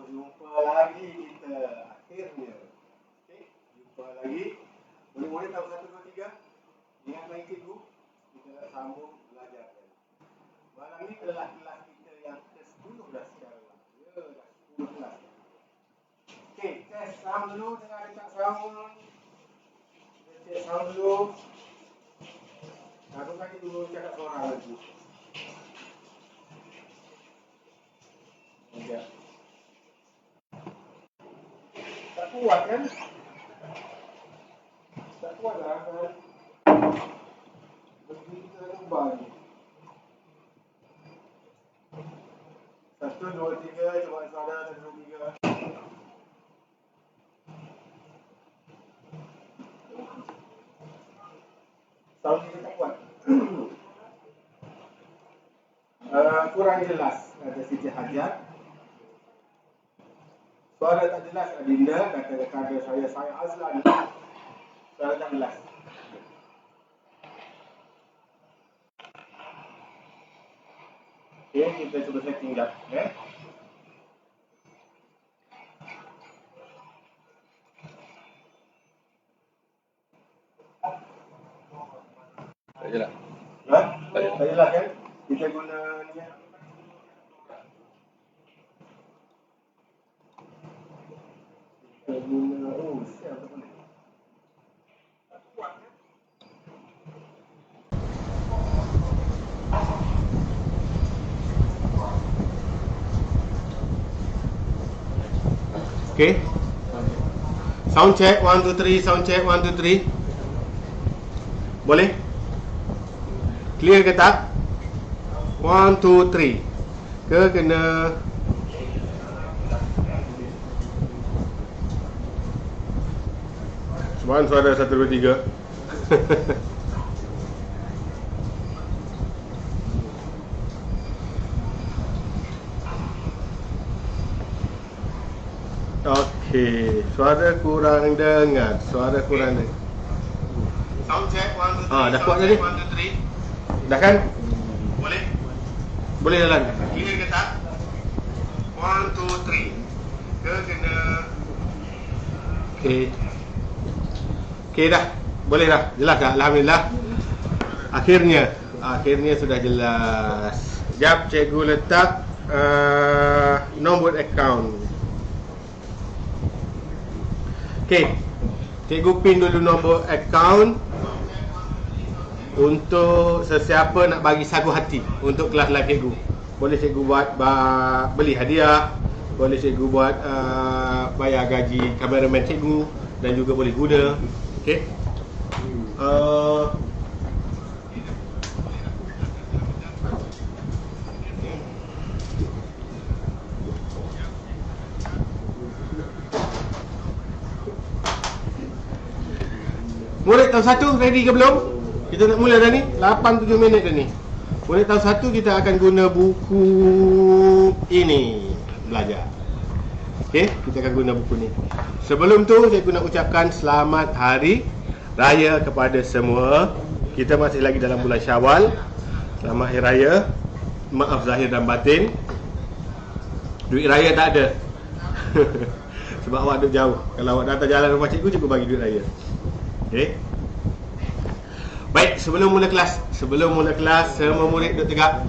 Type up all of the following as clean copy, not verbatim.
Jumpa lagi kita akhirnya. Okey, jumpa lagi. Boleh tahu 1, 2, 3. Ingat lagi cikgu, kita nak sambung belajar. Malam ni adalah kelas kita yang ke-10 dah sekarang. Ya, dah 10 kelas. Okey, test sound dulu dengan dekat sound. Test sound dulu. Aku kaki dulu cakap seorang lagi. Okey. Tak kuat kan? Tak kuat lah kan? Bagi kita ubah ni. 1, 2, 3, coba suara 1, 2, 3. Sound kita tak kuat. Kurang jelas. Ada Siti Hajat. Suara tak jelas Adinda, kata kader saya Azlan. Suara tak jelas. Okey, kita cuba setting dah. Tak jelas. Tak jelas kan? Kita guna ni. Kita guna siapa boleh. Okay. Sound check 1, 2, 3. Sound check 1, 2, 3. Boleh? Clear ke tak? 1, 2, 3. Ke kena Cuman suara 1, 2, 3. Okey, suara kurang dengar. Suara kurang dengar. Sound check 1, 2, 3. Dah kuat tadi? 1, 2, 3. Dah kan? Boleh? Boleh jalan. Clear ke tak? 1, 2, 3. Ke kena. Okey. Okey dah. Boleh dah. Jelas dah. Alhamdulillah. Akhirnya sudah jelas. Sekejap cikgu letak nombor akaun. Okey, cikgu pin dulu nombor akaun untuk sesiapa nak bagi sagu hati untuk kelas live cikgu. Boleh cikgu buat beli hadiah, boleh cikgu buat bayar gaji kameraman cikgu dan juga boleh guna. Okey. Murid tahun 1 ready ke belum? Kita nak mula dah ni. 8-7 minit dah ni. Murid tahun 1 kita akan guna buku ini belajar. Okey, kita akan guna buku ni. Sebelum tu saya nak ucapkan selamat hari raya kepada semua. Kita masih lagi dalam bulan Syawal. Selamat hari raya. Maaf zahir dan batin. Duit raya tak ada. Sebab awak duduk jauh. Kalau awak datang jalan rumah cikgu, cikgu bagi duit raya. Okey. Baik, sebelum mula kelas, semua murid duduk tegak.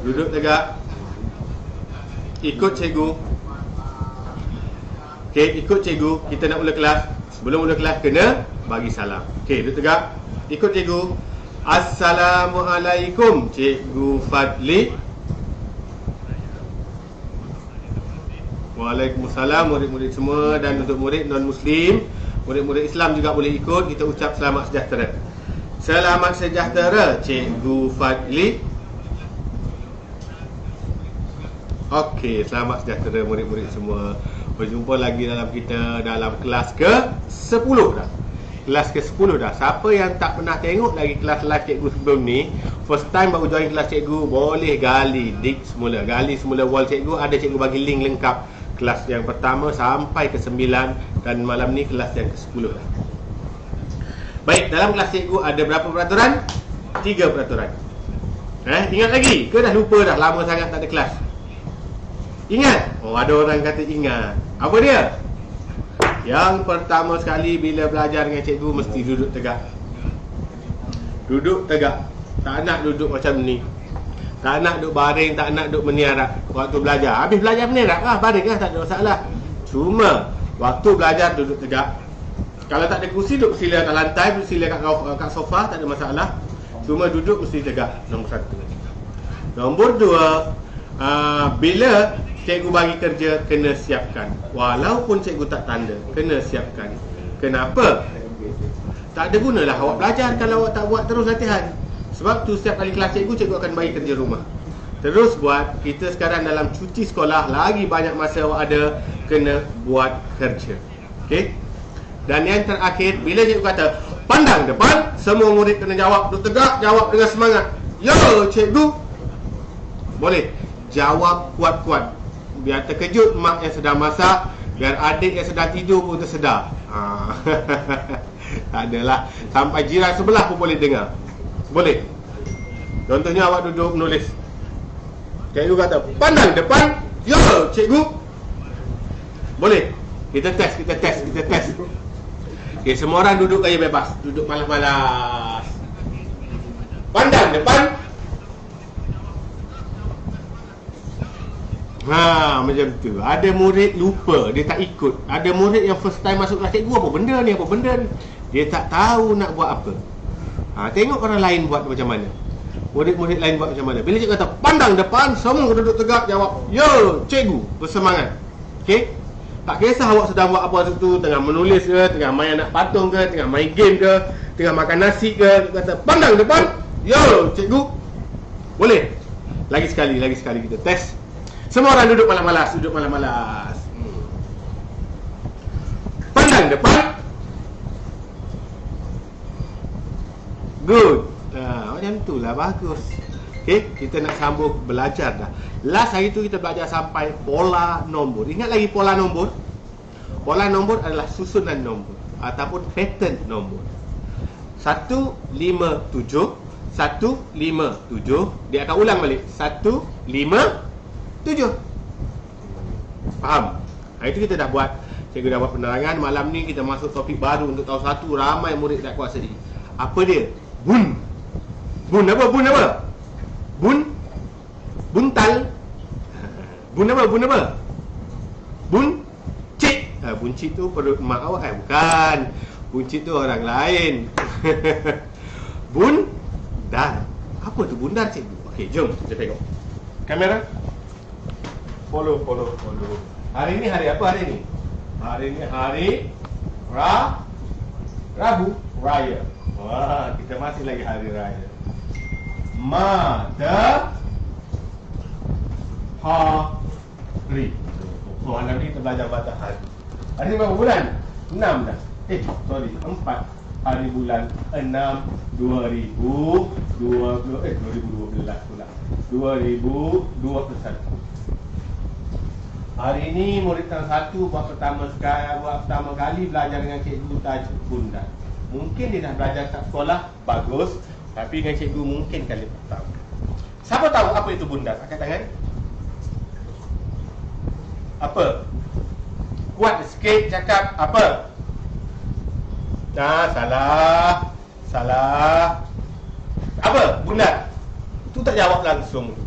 Duduk tegak. Ikut cikgu. Okey, ikut cikgu. Kita nak mula kelas. Sebelum mula kelas kena bagi salam. Okey, duduk tegak. Ikut cikgu. Assalamualaikum, Cikgu Fadli. Waalaikumsalam murid-murid semua, dan untuk murid non-muslim, murid-murid Islam juga boleh ikut. Kita ucap selamat sejahtera. Selamat sejahtera, Cikgu Fadli. Okey, selamat sejahtera murid-murid semua. Berjumpa lagi dalam kelas ke-10 dah. Kelas ke-10 dah. Siapa yang tak pernah tengok lagi kelas live cikgu sebelum ni, first time baru join kelas cikgu, boleh gali semula wall cikgu. Ada cikgu bagi link lengkap kelas yang pertama sampai ke-9, dan malam ni kelas yang ke-10 dah. Baik, dalam kelas cikgu ada berapa peraturan? 3 peraturan. Ingat lagi? Ke dah lupa dah? Lama sangat tak ada kelas. Ingat? Oh, ada orang kata ingat. Apa dia? Yang pertama sekali bila belajar dengan cikgu mesti duduk tegak. Duduk tegak. Tak nak duduk macam ni. Tak nak duduk baring, tak nak duduk meniarap waktu belajar. Habis belajar meniarap lah, baring lah, tak ada masalah. Cuma waktu belajar duduk tegak. Kalau tak ada kursi, duduk sila kat lantai, duduk sila kat sofa, tak ada masalah. Cuma duduk mesti tegak. Nombor 1. Nombor 2, bila cikgu bagi kerja, kena siapkan. Walaupun cikgu tak tanda, kena siapkan. Kenapa? Tak ada gunalah awak belajar kalau awak tak buat terus latihan. Sebab tu setiap kali kelas cikgu akan bagi kerja rumah. Terus buat. Kita sekarang dalam cuti sekolah, lagi banyak masa awak ada, kena buat kerja. Okey? Dan yang terakhir, bila cikgu kata pandang depan, semua murid kena jawab. Duduk tegak, jawab dengan semangat. Ya cikgu. Boleh. Jawab kuat-kuat. Biar terkejut mak yang sedang masak, biar adik yang sedang tidur pun tersedar. Tak adalah. Sampai jiran sebelah pun boleh dengar. Boleh. Contohnya awak duduk menulis. Cikgu kata pandang depan. Ya cikgu. Boleh. Kita test. Okay, semua orang duduk gaya bebas. Duduk malas-malas. Pandang depan. Macam tu. Ada murid lupa, dia tak ikut. Ada murid yang first time masuk kelas cikgu, apa benda ni. Dia tak tahu nak buat apa. Tengok orang lain buat macam mana. Murid-murid lain buat macam mana. Bila cikgu kata pandang depan, semua duduk tegak, jawab ya cikgu, bersemangat. Okey? Tak kisah awak sedang buat apa tu, tengah menulis ke, tengah main anak patung ke, tengah main game ke, tengah makan nasi ke, kata pandang depan, ya cikgu. Boleh? Lagi sekali kita test. Semua orang duduk malas-malas. Pandang depan. Good. Macam tu lah, bagus. Okay, kita nak sambung belajar dah. Last hari tu kita belajar sampai pola nombor. Ingat lagi pola nombor? Pola nombor adalah susunan nombor ataupun pattern nombor. 1, 5, 7. 1, 5, 7. Dia akan ulang balik. 1, 5, 7. Faham? Hari tu kita dah buat. Cikgu dah buat penerangan. Malam ni kita masuk topik baru untuk tahun 1. Ramai murid tak kuasai. Apa dia? Bun. Bun apa? Buntal. Bun apa? Buncit. Buncit tu perut mak awak kan? Bukan. Buncit tu orang lain. Bundar. Apa tu bundar cikgu? Okey, jom kita tengok. Kamera. Follow. Hari ni hari apa hari ni? Hari ni hari Rabu Raya. Wah, kita masih lagi hari raya. Matahari. Malam ni kita belajar matahari. Hari ni berapa bulan? 6 dah. 4 hari bulan 6 2012 pula. 2021. Hari ni murid tahun 1 buat pertama kali belajar dengan cikgu tajuk bundar. Mungkin dia dah belajar kat sekolah, bagus. Tapi dengan cikgu mungkin kali pertama. Siapa tahu apa itu bundar? Angkat tangan. Apa? Kuat sikit cakap apa? Salah. Apa? Bundar. Tu tak jawab langsung.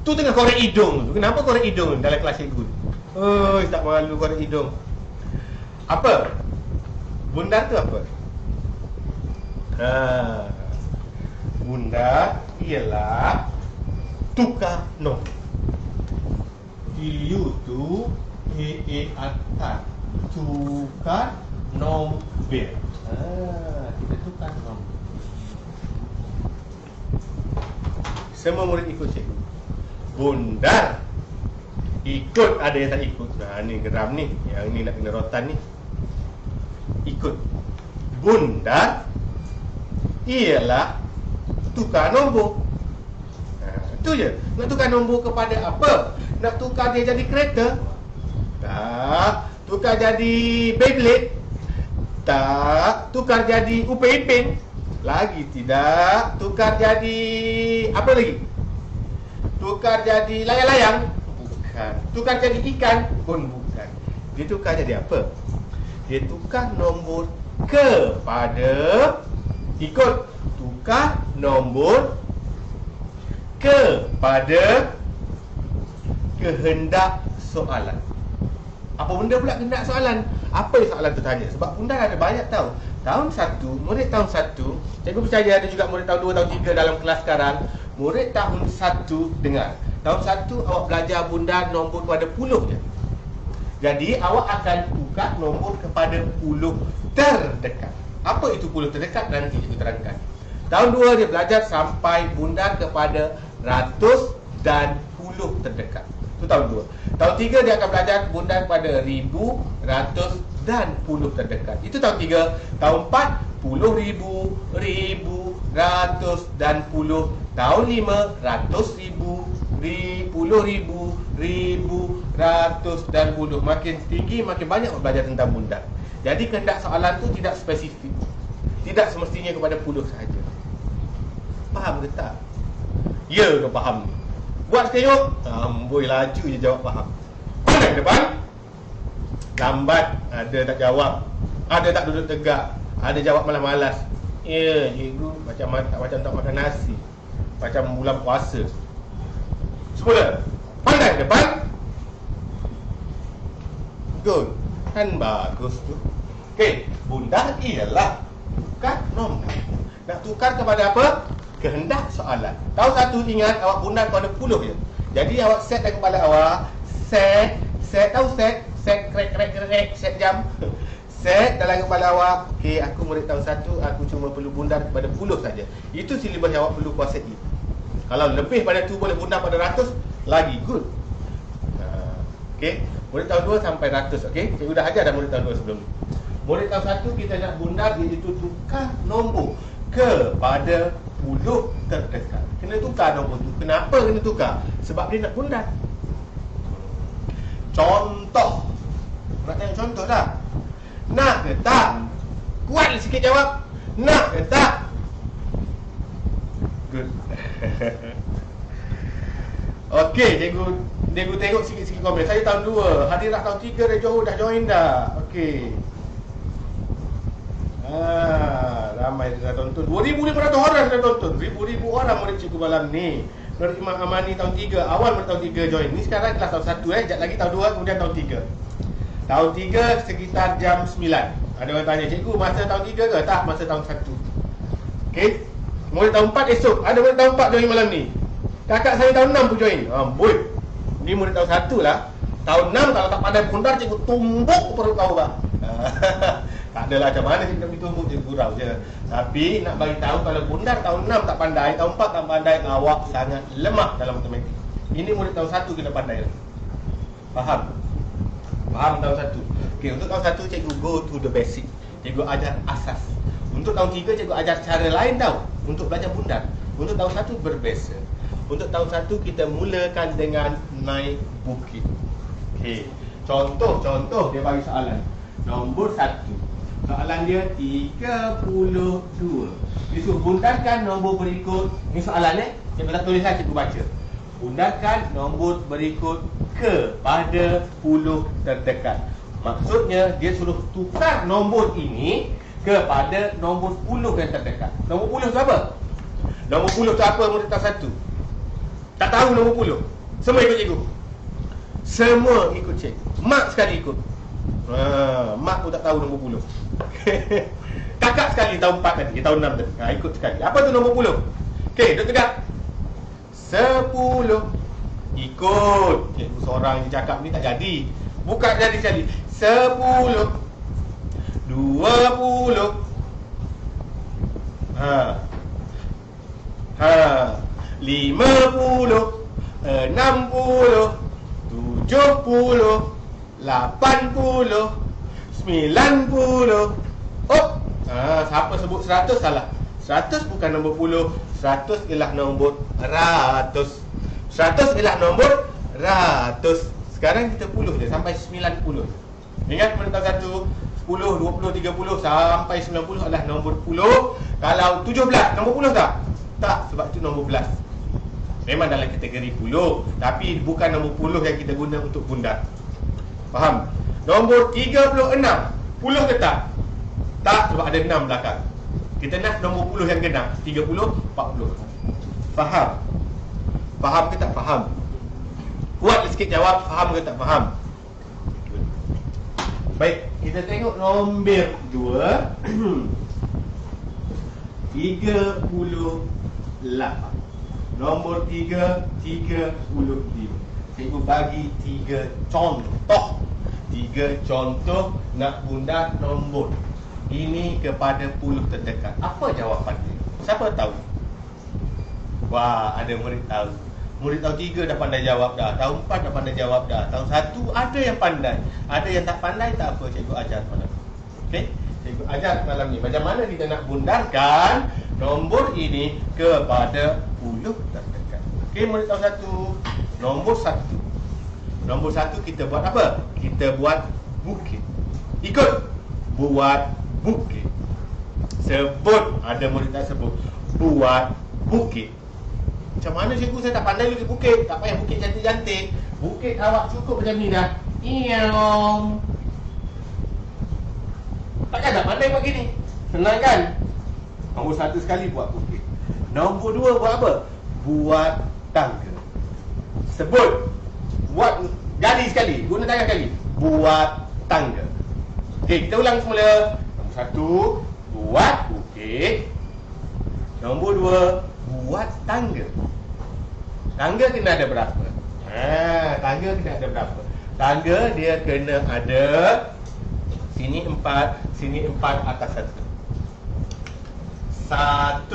Tu tengah korek hidung tu. Kenapa korek hidung dalam kelas cikgu? Tak malu korek hidung. Apa? Bundar tu apa? Bundar ialah tukar nombor. T-U-T-A-A-R. Tukar nombor. Kita tukar nombor. Semua murid ikut cikgu. Bundar. Ikut, ada yang tak ikut. Ni geram ni. Yang ni nak kena rotan ni. Ikut. Bundar ialah tukar nombor. Itu je. Nak tukar nombor kepada apa? Nak tukar dia jadi kereta? Tak. Tukar jadi Beyblade? Tak. Tukar jadi Upin Ipin? Lagi tidak. Tukar jadi apa lagi? Tukar jadi layang-layang? Bukan. bukan. Tukar jadi ikan pun bukan. Dia tukar jadi apa? Dia tukar nombor kepada, ikut, tukar nombor kepada kehendak soalan. Apa benda pula kehendak soalan? Apa yang soalan tu tanya? Sebab bunda ada banyak tahu. Tahun 1, murid tahun 1, cikgu percaya ada juga murid tahun 2, tahun 3 dalam kelas sekarang. Murid tahun 1 dengar. Tahun 1 awak belajar bunda nombor kepada puluh je. Jadi awak akan tukar nombor kepada puluh terdekat. Apa itu puluh terdekat? Nanti cikgu terangkan. Tahun 2 dia belajar sampai bunda kepada ratus dan puluh terdekat. Itu tahun 2. Tahun 3 dia akan belajar bunda kepada ribu, ratus dan puluh terdekat. Itu tahun 3. Tahun 4, puluh ribu, ribu, ratus dan puluh. Tahun 5, ratus ribu, puluh ribu, ribu, ratus dan puluh. Makin tinggi, makin banyak belajar tentang bunda. Jadi kehendak soalan tu tidak spesifik. Tidak semestinya kepada puluh sahaja. Faham ke tak? Ya ke faham? Buat tengok. Amboi, laju je jawab faham. Mana ke depan? Lambat, ada tak jawab. Ada tak duduk tegak. Ada jawab malas-malas. Ya, cikgu macam tak makan nasi. Macam bulan puasa. Semula. Pandai ke depan? Good. Kan bagus tu. Okey, bunda ialah tukar nombor. Nak tukar kepada apa? Kehendak soalan. Tahun 1 ingat awak bunda kepada puluh je. Jadi awak set dalam kepala awak, set krek, set jam. Set dalam kepala awak, okey, aku murid tahun 1, aku cuma perlu bundar kepada puluh saja. Itu silibus yang awak perlu kuasai. Kalau lebih pada tu boleh bundar pada ratus, lagi good. Okey, murid tahun 2 sampai ratus, okey. Cikgu dah ajar dah murid tahun 2 sebelum ni. Murid tahun 1 kita nak bundar, iaitu tukar nombor kepada puluh terdekat. Kena tukar nombor tu. Kenapa kena tukar? Sebab dia nak bundar. Contoh. Nak tengok contoh dah. Nak ke tak? Kuat sikit jawab. Nak ke tak? Good. Okey, cikgu tengok sikit-sikit komen. Saya tahun 2, Hadirat tahun 3 dah join dah. Okey. Ramai dah tonton. 2,500 orang dah tonton. Ribu-ribu orang murid cikgu malam ni. Nur Imam Amani tahun 3, awal murid tahun 3 join. Ni sekarang kelas tahun 1 sekejap lagi tahun 2, kemudian tahun 3. Tahun 3 sekitar jam 9. Ada orang tanya, cikgu masa tahun 3 ke? Tak, masa tahun 1. Okey. Murid tahun 4 esok. Ada murid tahun 4 join malam ni. Kakak saya tahun 6 pun join. Amboi. Ni murid tahun 1 lah. Tahun 6 kalau tak pandai bundar, cikgu tumbuk perut kau bah. Tak adalah macam mana cikgu nak ditumbuk, cikgu gurau je. Tapi nak bagi tahu kalau bundar tahun 6 tak pandai, tahun 4 tak pandai, awak sangat lemah dalam matematik. Ini murid tahun 1 kena pandai. Faham? Faham tahun 1. Okey, untuk tahun 1 cikgu go to the basic. Cikgu ajar asas. Untuk tahun 3 cikgu ajar cara lain tau untuk belajar bundar. Untuk tahun 1 berbeza. Untuk tahun 1 kita mulakan dengan naik bukit. Okey. Contoh dia bagi soalan. Nombor 1. Soalan dia 32. Disuruh bundarkan nombor berikut. Ini soalan cikgu tak tulis lah, cikgu baca. Bundarkan nombor berikut kepada puluh terdekat. Maksudnya dia suruh tukar nombor ini kepada nombor puluh yang terdekat. Nombor puluh tu apa? Nombor puluh tu apa murid tahun 1? Tak tahu nombor puluh. Semua ikut cikgu. Semua ikut cikgu. Mak sekali ikut. Mak pun tak tahu nombor puluh. Kakak sekali tahun 4 tadi, tahun 6 tadi. Ikut sekali. Apa tu nombor puluh? Okey, duduk tegak. 10. Ikut. Cikgu seorang je cakap ni tak jadi. Buka jadi sekali. 10. 20. 50. 60. 70. 80. 90. Siapa sebut 100 salah. 100 bukan nombor puluh. 100 ialah nombor ratus. 100 ialah nombor ratus. Sekarang kita puluh je sampai 90. Ingat pada tahun 1, 10, 20, 30 sampai 90 adalah nombor puluh. Kalau 17 nombor puluh tak? Tak, sebab itu nombor belas. Memang dalam kategori puluh, tapi bukan nombor puluh yang kita guna untuk bundar. Faham? Nombor 36, puluh ke tak? Tak, sebab ada 6 belakang. Kita nak nombor puluh yang genap, 30, 40. Faham? Faham ke tak faham? Kuat sikit jawab, faham ke tak faham? Baik, kita tengok nombor 2 38. Nombor 3 35. Cikgu bagi 3 contoh. 3 contoh nak bundar nombor ini kepada puluh terdekat. Apa jawapan dia? Siapa tahu? Wah, ada murid tahu. Murid tahun 3 dah pandai jawab dah. Tahun 4 dah pandai jawab dah. Tahun 1 ada yang pandai. Ada yang tak pandai, tak apa. Cikgu ajar malam ni. Okey? Cikgu ajar malam ni. Macam mana kita nak bundarkan nombor ini kepada puluh terdekat. Okey, murid tahun 1. Nombor 1. Nombor 1 kita buat apa? Kita buat bukit. Ikut. Buat bukit. Sebut. Ada murid tak sebut. Buat bukit. Macam mana cikgu, saya tak pandai lukis bukit. Tak payah bukit cantik-cantik. Bukit awak cukup macam ni dah. Iong. Takkan tak pandai buat gini? Senang kan? Nombor 1 sekali buat bukit. Nombor 2 buat apa? Buat tangga. Sebut. Buat gali sekali. Guna tangan sekali. Buat tangga. Okey, kita ulang semula. Nombor 1, buat bukit. Nombor 2, buat tangga. Tangga kena ada berapa? Tangga kena ada berapa? Tangga dia kena ada sini 4, sini 4, atas 1. 1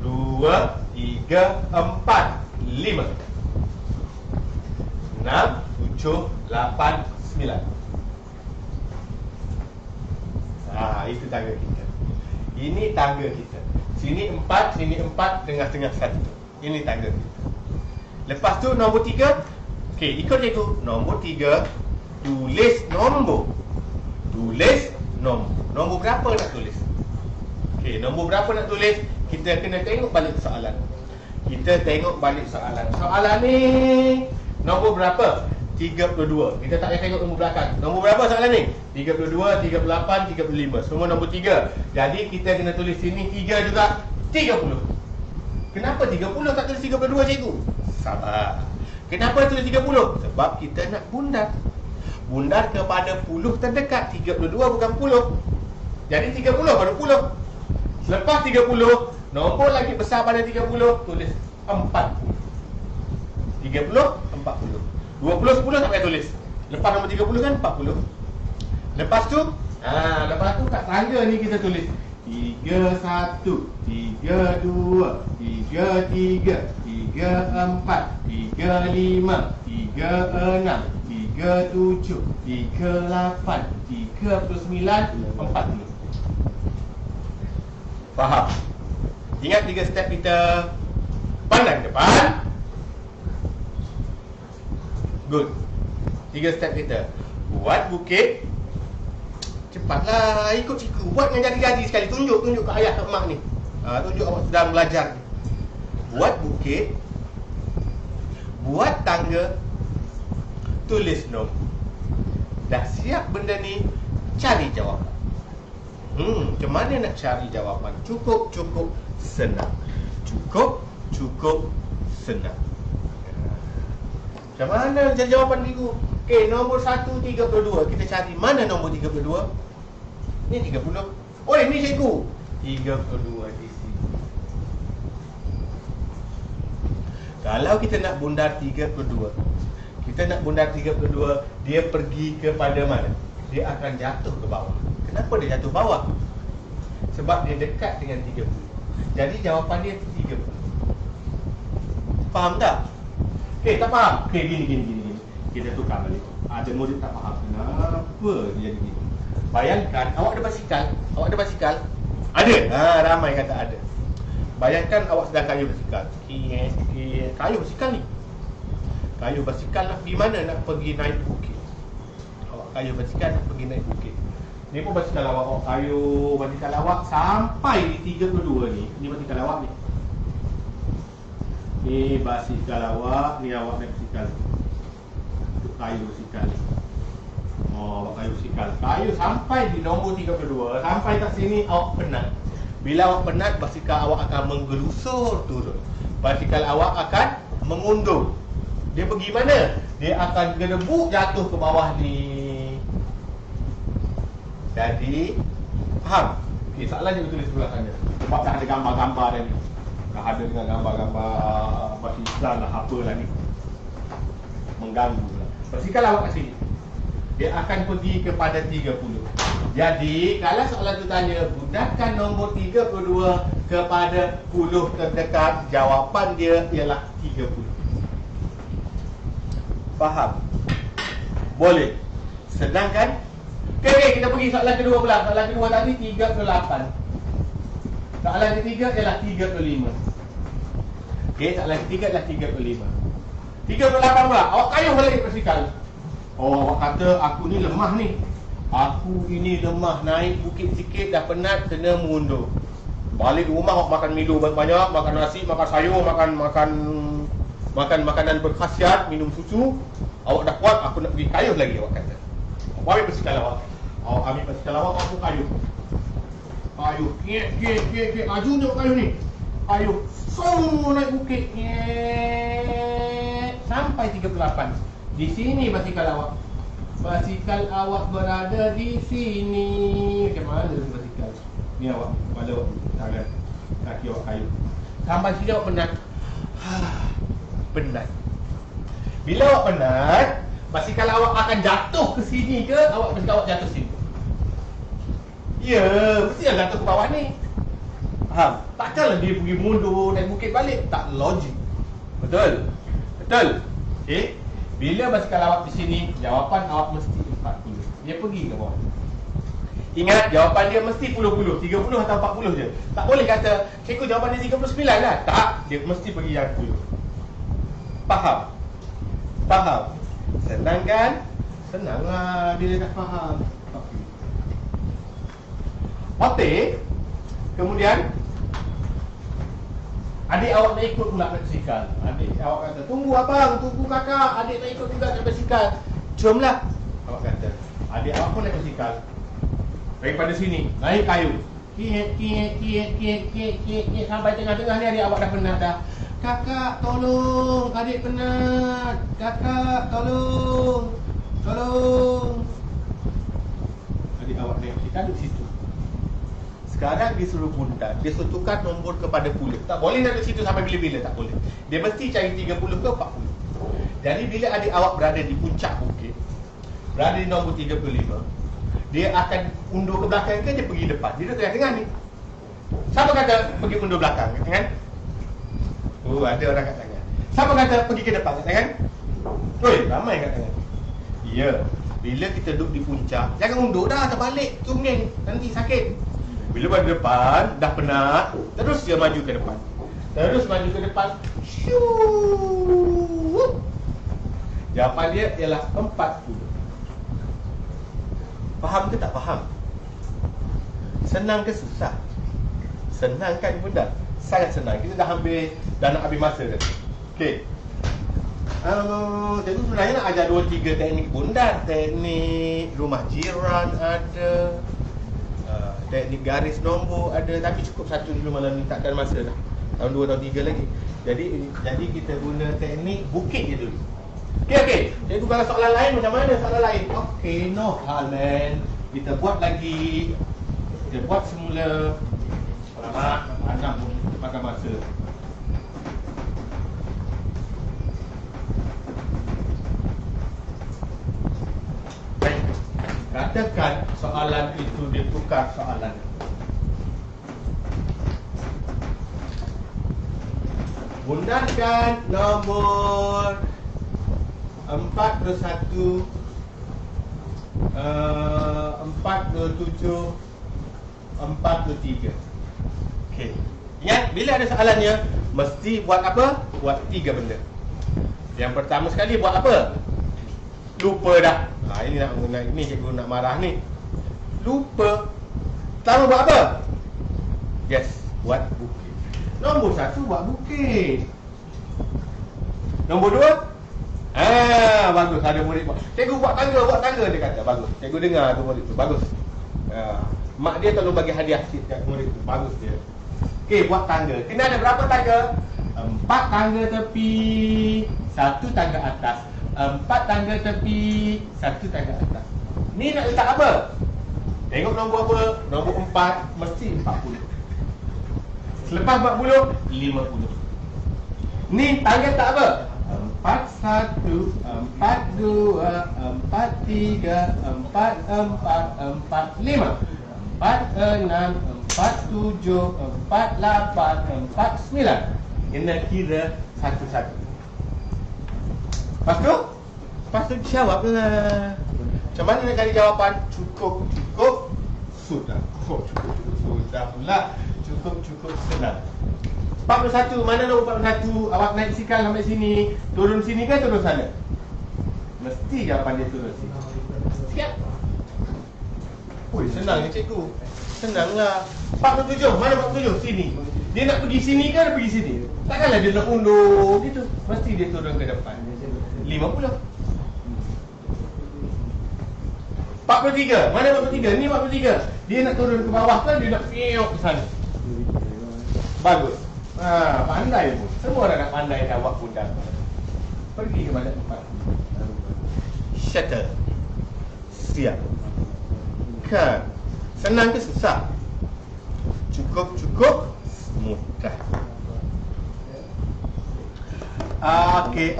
2 3 4 5 6 7 8 9. Itu tangga kita. Ini tangga kita. Sini 4, sini 4, tengah-tengah 1. Ini tangga kita. Lepas tu nombor 3. Okey, ikut cikgu. Nombor 3, tulis nombor. Tulis nombor. Nombor berapa nak tulis? Okey, nombor berapa nak tulis? Kita kena tengok balik soalan. Kita tengok balik soalan. Soalan ni nombor berapa? 32. Kita tak payah tengok nombor belakang. Nombor berapa soalan ni? 32, 38, 35. Semua nombor 3. Jadi kita kena tulis sini 3 juga. 30. Kenapa 30 tak tulis 32 cikgu? Sabar. Kenapa tulis 30? Sebab kita nak bundar. Bundar kepada puluh terdekat. 32 bukan puluh. Jadi 30 baru puluh. Selepas 30, nombor lagi besar pada 30, tulis 40. 30, 40. 20, 10 tak payah tulis. Lepas nombor 30 kan 40. Lepas tu kat tangga ni kita tulis 31, 32, 33, 34, 35, 36, 37, 38, 39, 40. Faham? Ingat 3 step kita. Pandang depan. Good. 3 step kita. Buat bukit. Cepatlah, ikut cikgu. Buat dengan jari-jari sekali. Tunjuk ke ayah ke mak ni. Tunjuk awak sedang belajar. Buat bukit. Buat tangga. Tulis nombor. Dah siap benda ni, cari jawapan. Macam mana nak cari jawapan? Cukup senang. Cukup senang. Macam mana cari jawapan cikgu? Okey, nombor 1, 32. Kita cari mana nombor 32? Ni 30. Oh, ni cikgu. 32 di sini. Kalau kita nak bundar 32, dia pergi kepada mana? Dia akan jatuh ke bawah. Kenapa dia jatuh bawah? Sebab dia dekat dengan 30. Jadi jawapan dia 30. Faham tak? Okey, tak faham? Okey, gini. Kita tukar balik. Ada murid tak faham. Kenapa dia jadi gini? Bayangkan, awak ada basikal? Ada? Ramai kata ada. Bayangkan awak sedang kayuh basikal. Kayuh basikal ni. Kayuh basikal nak pergi mana? Nak pergi naik bukit. Awak kayuh basikal nak pergi naik bukit. Ni pun basikal awak kayuh basikal awak sampai di 32 ni. Ni basikal awak ni. Ni basikal awak, ni awak naik basikal. Untuk kayu basikal. Oh, awak kayu basikal. Kayu sampai di nombor 32, sampai kat sini awak penat. Bila awak penat, basikal awak akan menggelusur turun. Basikal awak akan mengundur. Dia pergi mana? Dia akan gedebuk jatuh ke bawah ni. Jadi, faham? Okey, soalan dia tulis sebelah sana. Sebab dah ada gambar-gambar dah ni. Dah ada dengan gambar-gambar basikal lah, apalah ni. Mengganggu lah. Basikal awak kat sini. Dia akan pergi kepada 30. Jadi, kalau soalan tu tanya, gunakan nombor 32 kepada puluh terdekat, jawapan dia ialah 30. Faham? Boleh? Senang kan? Okey, kita pergi soalan kedua pula. Soalan kedua tadi 38. Soalan ketiga ialah 35. Okey, soalan ketiga ialah 35. 38 pula. Awak kayuh balik basikal. Oh, awak kata aku ni lemah ni. Aku ini lemah, naik bukit sikit dah penat, kena mengundur. Balik rumah awak makan Milo banyak-banyak, makan nasi, makan sayur, makan makanan berkhasiat, minum susu. Awak dah kuat, aku nak pergi kayuh lagi, awak kata. Awak ambil basikal awak. Awak ambil basikal awak, aku kayuh. Kayuh, kek, laju ni awak kayuh ni. Kayuh, naik bukit, sampai 38. Di sini basikal awak. Basikal awak berada di sini. Macam mana basikal? Ni awak, kepala awak, tangan, kaki awak kayu. Sampai sini awak penat. Penat. Bila awak penat, basikal awak akan jatuh ke sini ke? Basikal awak jatuh sini. Ya, mesti yang jatuh ke bawah ni. Faham? Takkanlah dia pergi mundur naik bukit balik. Tak logik. Betul? Betul? Okay? Bila basikal awak di sini, jawapan awak mesti 40. Dia pergi ke bawah. Ingat, jawapan dia mesti puluh-puluh, 30 atau 40 je. Tak boleh kata, cikgu jawapan dia 39 lah. Tak, dia mesti pergi yang 10. Faham? Faham? Senang kan? Senang lah bila dah faham. Okey. Kemudian adik awak nak ikut pula naik basikal. Adik awak kata, tunggu abang, tunggu kakak, adik nak ikut juga naik basikal. Jomlah. Awak kata, adik awak pun naik basikal. Daripada sini, naik kayu. Kiek, sampai tengah-tengah ni adik awak dah penat dah. Kakak, tolong, adik penat. Kakak, tolong. Adik awak naik basikal di situ. Sekarang dia suruh bundar, dia suruh tukar nombor kepada puluh. Tak boleh nak di situ sampai bila-bila, tak boleh. Dia mesti cari 30 ke 40. Jadi bila adik awak berada di puncak bukit, berada di nombor 35, dia akan undur ke belakang ke dia pergi depan? Dia tengah-tengah ni. Siapa kata pergi undur belakang? Kat tangan? Oh, ada orang kat tangan. Siapa kata pergi ke depan? Kat tangan? Oi, ramai kat tangan. Ya, bila kita duduk di puncak, jangan undur dah, terbalik, tunggu nanti sakit. Bila pada depan, dah penat, terus dia maju ke depan. Terus maju ke depan. Shoo. Jawapan dia ialah 40. Faham ke tak faham? Senang ke susah? Senang kan bunda? Sangat senang. Kita dah nak habis masa dah. Okey. Cikgu sebenarnya nak ajar 2-3 teknik bundar. Teknik rumah jiran ada, teknik garis nombor ada. Tapi cukup satu dulu malam ni, takkan masa dah. Tahun 2 tahun 3 lagi. Jadi kita guna teknik bukit je dulu. Okey. Cikgu kalau soalan lain macam mana soalan lain? Okey, no hal man. Kita buat lagi. Kita buat semula. Alamak, anak pun makan masa. Baik. Katakan soalan itu ditukar soalan. Bundarkan nombor 41, 47, 43. Okey. Ingat, bila ada soalannya, mesti buat apa? Buat 3 benda. Yang pertama sekali buat apa? Lupa dah. Ini ini cikgu nak marah ni. Lupa. Pertama buat apa? Yes, buat bukit. Nombor 1 buat bukit. Nombor 2. Bagus. Ada murid buat. Cikgu buat tangga dia kata. Bagus. Cikgu dengar tu murid tu. Bagus. Mak dia tolong bagi hadiah sikit kat murid tu. Bagus dia. Okey, buat tangga. Kena ada berapa tangga? 4 tangga tepi, 1 tangga atas. 4 tangga tepi, 1 tangga atas. Ni nak letak apa? Tengok nombor apa? Nombor 4 mesti 40. Selepas 40, 50. Ni tangga tak apa? 41, 42, 43, 44, 45, 46, 47, 48, 49. Kena kira satu-satu. Lepas tu jawab lah. Macam mana nak cari jawapan? Cukup sudah. Cukup sudah pula. Cukup senang. 41, mana nombor 41? Awak naik sikal sampai sini, turun sini ke turun sana? Mesti jawapan dia turun sini. Siap? Oi, senang ni cikgu. Senanglah. 47, mana 47? Sini. Dia nak pergi sini ke nak pergi sini? Takkanlah dia nak undur gitu. Mesti dia turun ke depan. 50. 43, mana 43? Ni 43. Dia nak turun ke bawah ke dia nak piok ke sana? Bagus. Pandai pun. Semua orang nak pandai jawab bundang. Pergi ke mana tempat. Shuttle. Siap. Kan? Senang ke susah? Cukup mudah. Okey.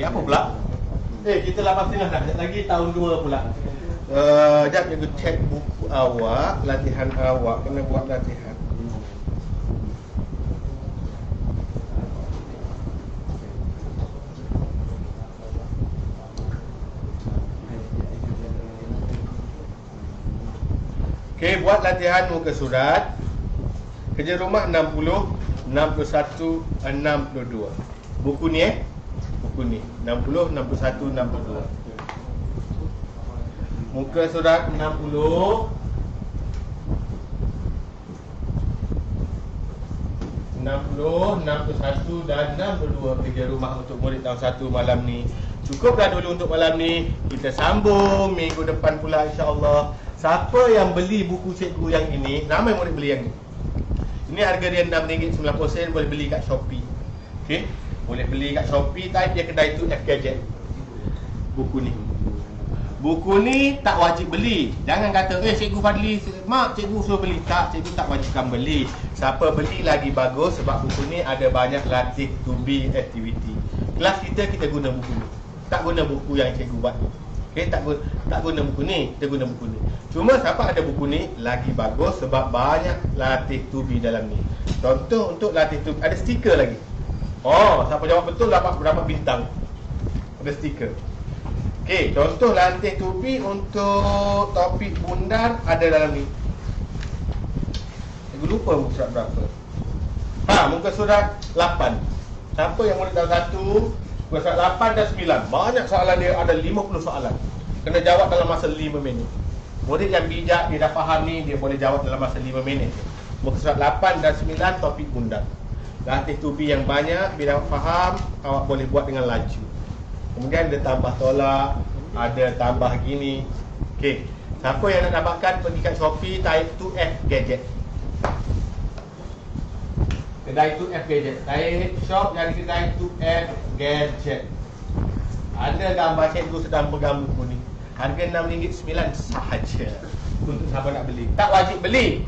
Apa pula? Kita 8.5 dah. Sekejap lagi tahun 2 pula. Sekejap cikgu check buku awak. Latihan awak. Kena buat latihan. Okey, buat latihan muka surat. Kerja rumah 60, 61, 62. Buku ni buku ni 60, 61, 62. Muka surat 60, 61 dan 62. Kerja rumah untuk murid tahun 1 malam ni. Cukuplah dulu untuk malam ni. Kita sambung minggu depan pula insya-Allah. Siapa yang beli buku cikgu yang ini, ramai murid beli yang ni. Ini harga dia RM6.90, boleh beli kat Shopee. Okey, boleh beli kat Shopee, type dia kedai tu F Gadget. Buku ni tak wajib beli. Jangan kata cikgu Fadli, mak cikgu suruh beli. Cikgu tak wajibkan beli. Siapa beli lagi bagus, sebab buku ni ada banyak latih to be activity. Kelas kita guna buku ni. Tak guna buku yang cikgu buat. Okey, tak guna buku ni, kita guna buku ni. Cuma siapa ada buku ni lagi bagus sebab banyak latih to be dalam ni. Contoh untuk latih to be, ada stiker lagi. Siapa jawab betul dapat berapa bintang. Ada stiker. Okey, contoh latih to be untuk topik bundar ada dalam ni. Saya lupa muka surat berapa. Muka surat 8. Siapa yang murid tahun 1? Muka surat 8 dan 9. Banyak soalan dia, ada 50 soalan. Kena jawab dalam masa 5 minit. Murid yang bijak, dia dah faham ni, dia boleh jawab dalam masa 5 minit. Muka surat 8 dan 9 topik bundar. Latih to be yang banyak, bila awak faham, awak boleh buat dengan laju. Kemudian ada tambah tolak, ada tambah gini. Okey, siapa yang nak dapatkan, pergi kat Shopee, type 2F Gadget. Kedai 2F Gadget. Type shop yang kedai 2F Gadget. Ada gambar cikgu sedang pegang buku ni. Harga RM6.9 sahaja untuk siapa nak beli. Tak wajib beli.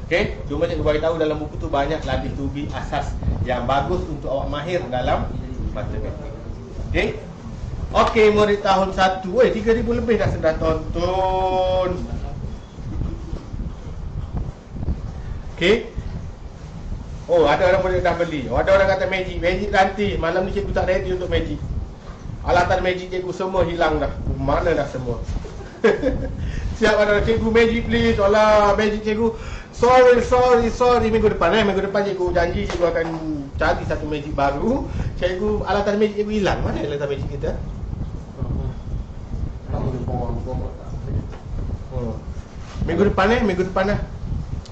Okey, cuma cikgu bagi tahu dalam buku tu banyak latih to be asas yang bagus untuk awak mahir dalam matematik. Okey. Okey, murid tahun 1. 3,000 lebih dah sedang tonton. Okey. Ada orang boleh dah beli. Ada orang kata magic nanti. Malam ni cikgu tak ready untuk magic. Alatan magic cikgu semua hilang dah. Mana dah semua. Siap ada cikgu magic please. Alah, magic cikgu. Sorry. Minggu depan cikgu janji cikgu akan cari satu magic baru. Cikgu, alatan magic cikgu hilang. Mana alatan magic kita? Minggu depan lah.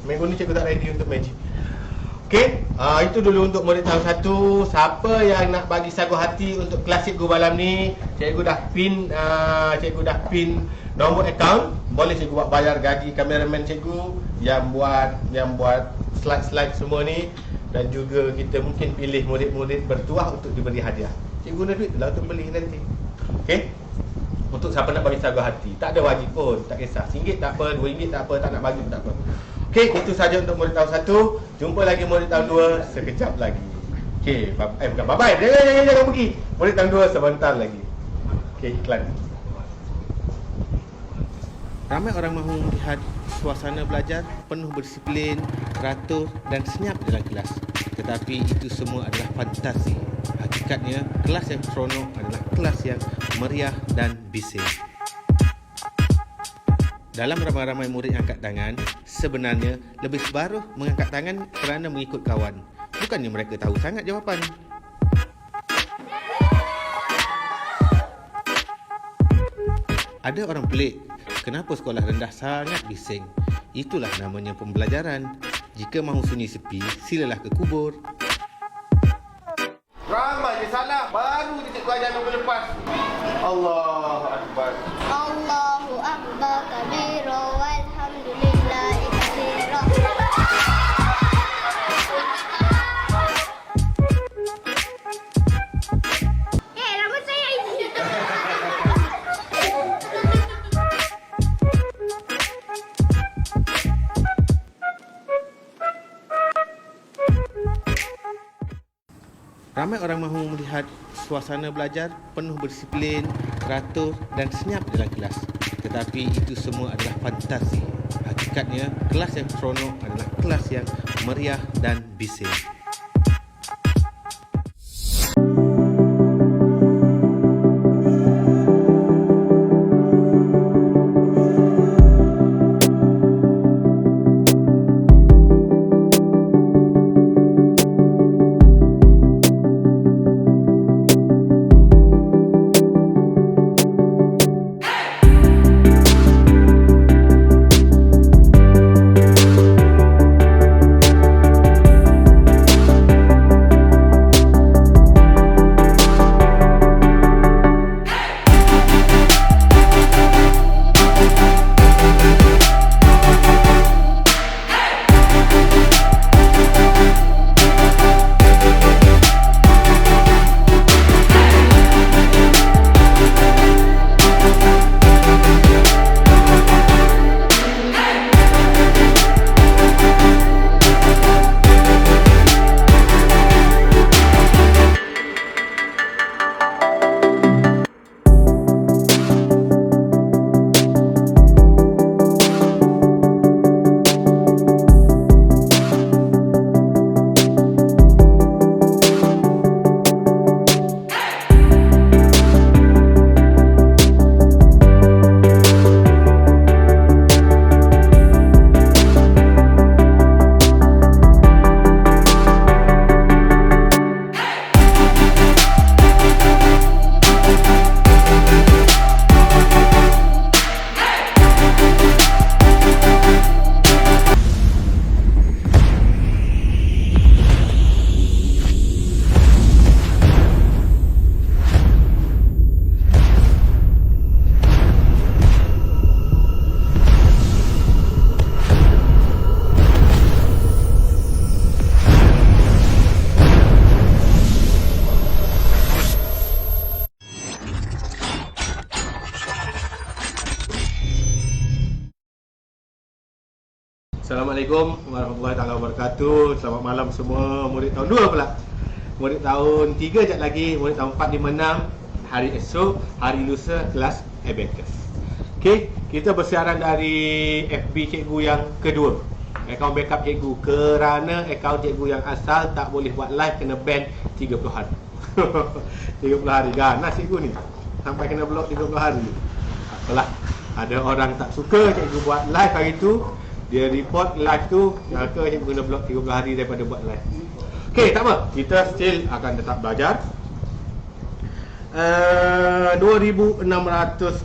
Minggu ni cikgu tak ready untuk magic. Okey, itu dulu untuk murid tahun 1. Siapa yang nak bagi sagu hati untuk kelas cikgu malam ni, cikgu dah pin nombor akaun. Boleh cikgu buat bayar gaji kameraman cikgu yang buat slide-slide semua ni, dan juga kita mungkin pilih murid-murid bertuah untuk diberi hadiah. Cikgu guna duit tu lah untuk beli nanti. Okey. Untuk siapa nak bagi sagu hati, tak ada wajib pun, tak kisah. RM1 tak apa, RM2 tak apa, tak nak bagi pun tak apa. Okey, itu saja untuk murid tahun 1. Jumpa lagi murid tahun 2 sekejap lagi. Okey, bukan bye-bye. Jangan pergi. Murid tahun 2 sebentar lagi. Okey, iklan. Ramai orang mahu melihat suasana belajar penuh berdisiplin, teratur dan senyap dalam kelas. Tetapi itu semua adalah fantasi. Hakikatnya, kelas yang seronok adalah kelas yang meriah dan bising. Dalam ramai-ramai murid yang angkat tangan, sebenarnya lebih separuh mengangkat tangan kerana mengikut kawan. Bukannya mereka tahu sangat jawapan. Ada orang pelik, kenapa sekolah rendah sangat bising? Itulah namanya pembelajaran. Jika mahu sunyi sepi, silalah ke kubur. Ramai je salah, baru je cikgu ajar minggu lepas. Allahu Akbar. Allahu Akbar kabira walhamdulillahi katsira. Rambut saya ini. Ramai orang mahu melihat suasana belajar penuh berdisiplin, teratur dan senyap dalam kelas. Tetapi itu semua adalah fantasi. Hakikatnya, kelas yang seronok adalah kelas yang meriah dan bising. Assalamualaikum warahmatullahi wabarakatuh. Selamat malam semua murid tahun 2 pula. Murid tahun 3 sekejap lagi, murid tahun 4, 5, 6. Hari esok, hari lusa kelas Abacus. Okey, kita bersiaran dari FB cikgu yang kedua. Akaun backup cikgu, kerana akaun cikgu yang asal tak boleh buat live, kena ban 30 hari. 30 hari ganas cikgu ni. Sampai kena block 30 hari. Apalah, ada orang tak suka cikgu buat live hari tu, dia report live tu, maka cikgu kena block 30 hari daripada buat live. Okey, tak apa, kita still akan tetap belajar. 2,600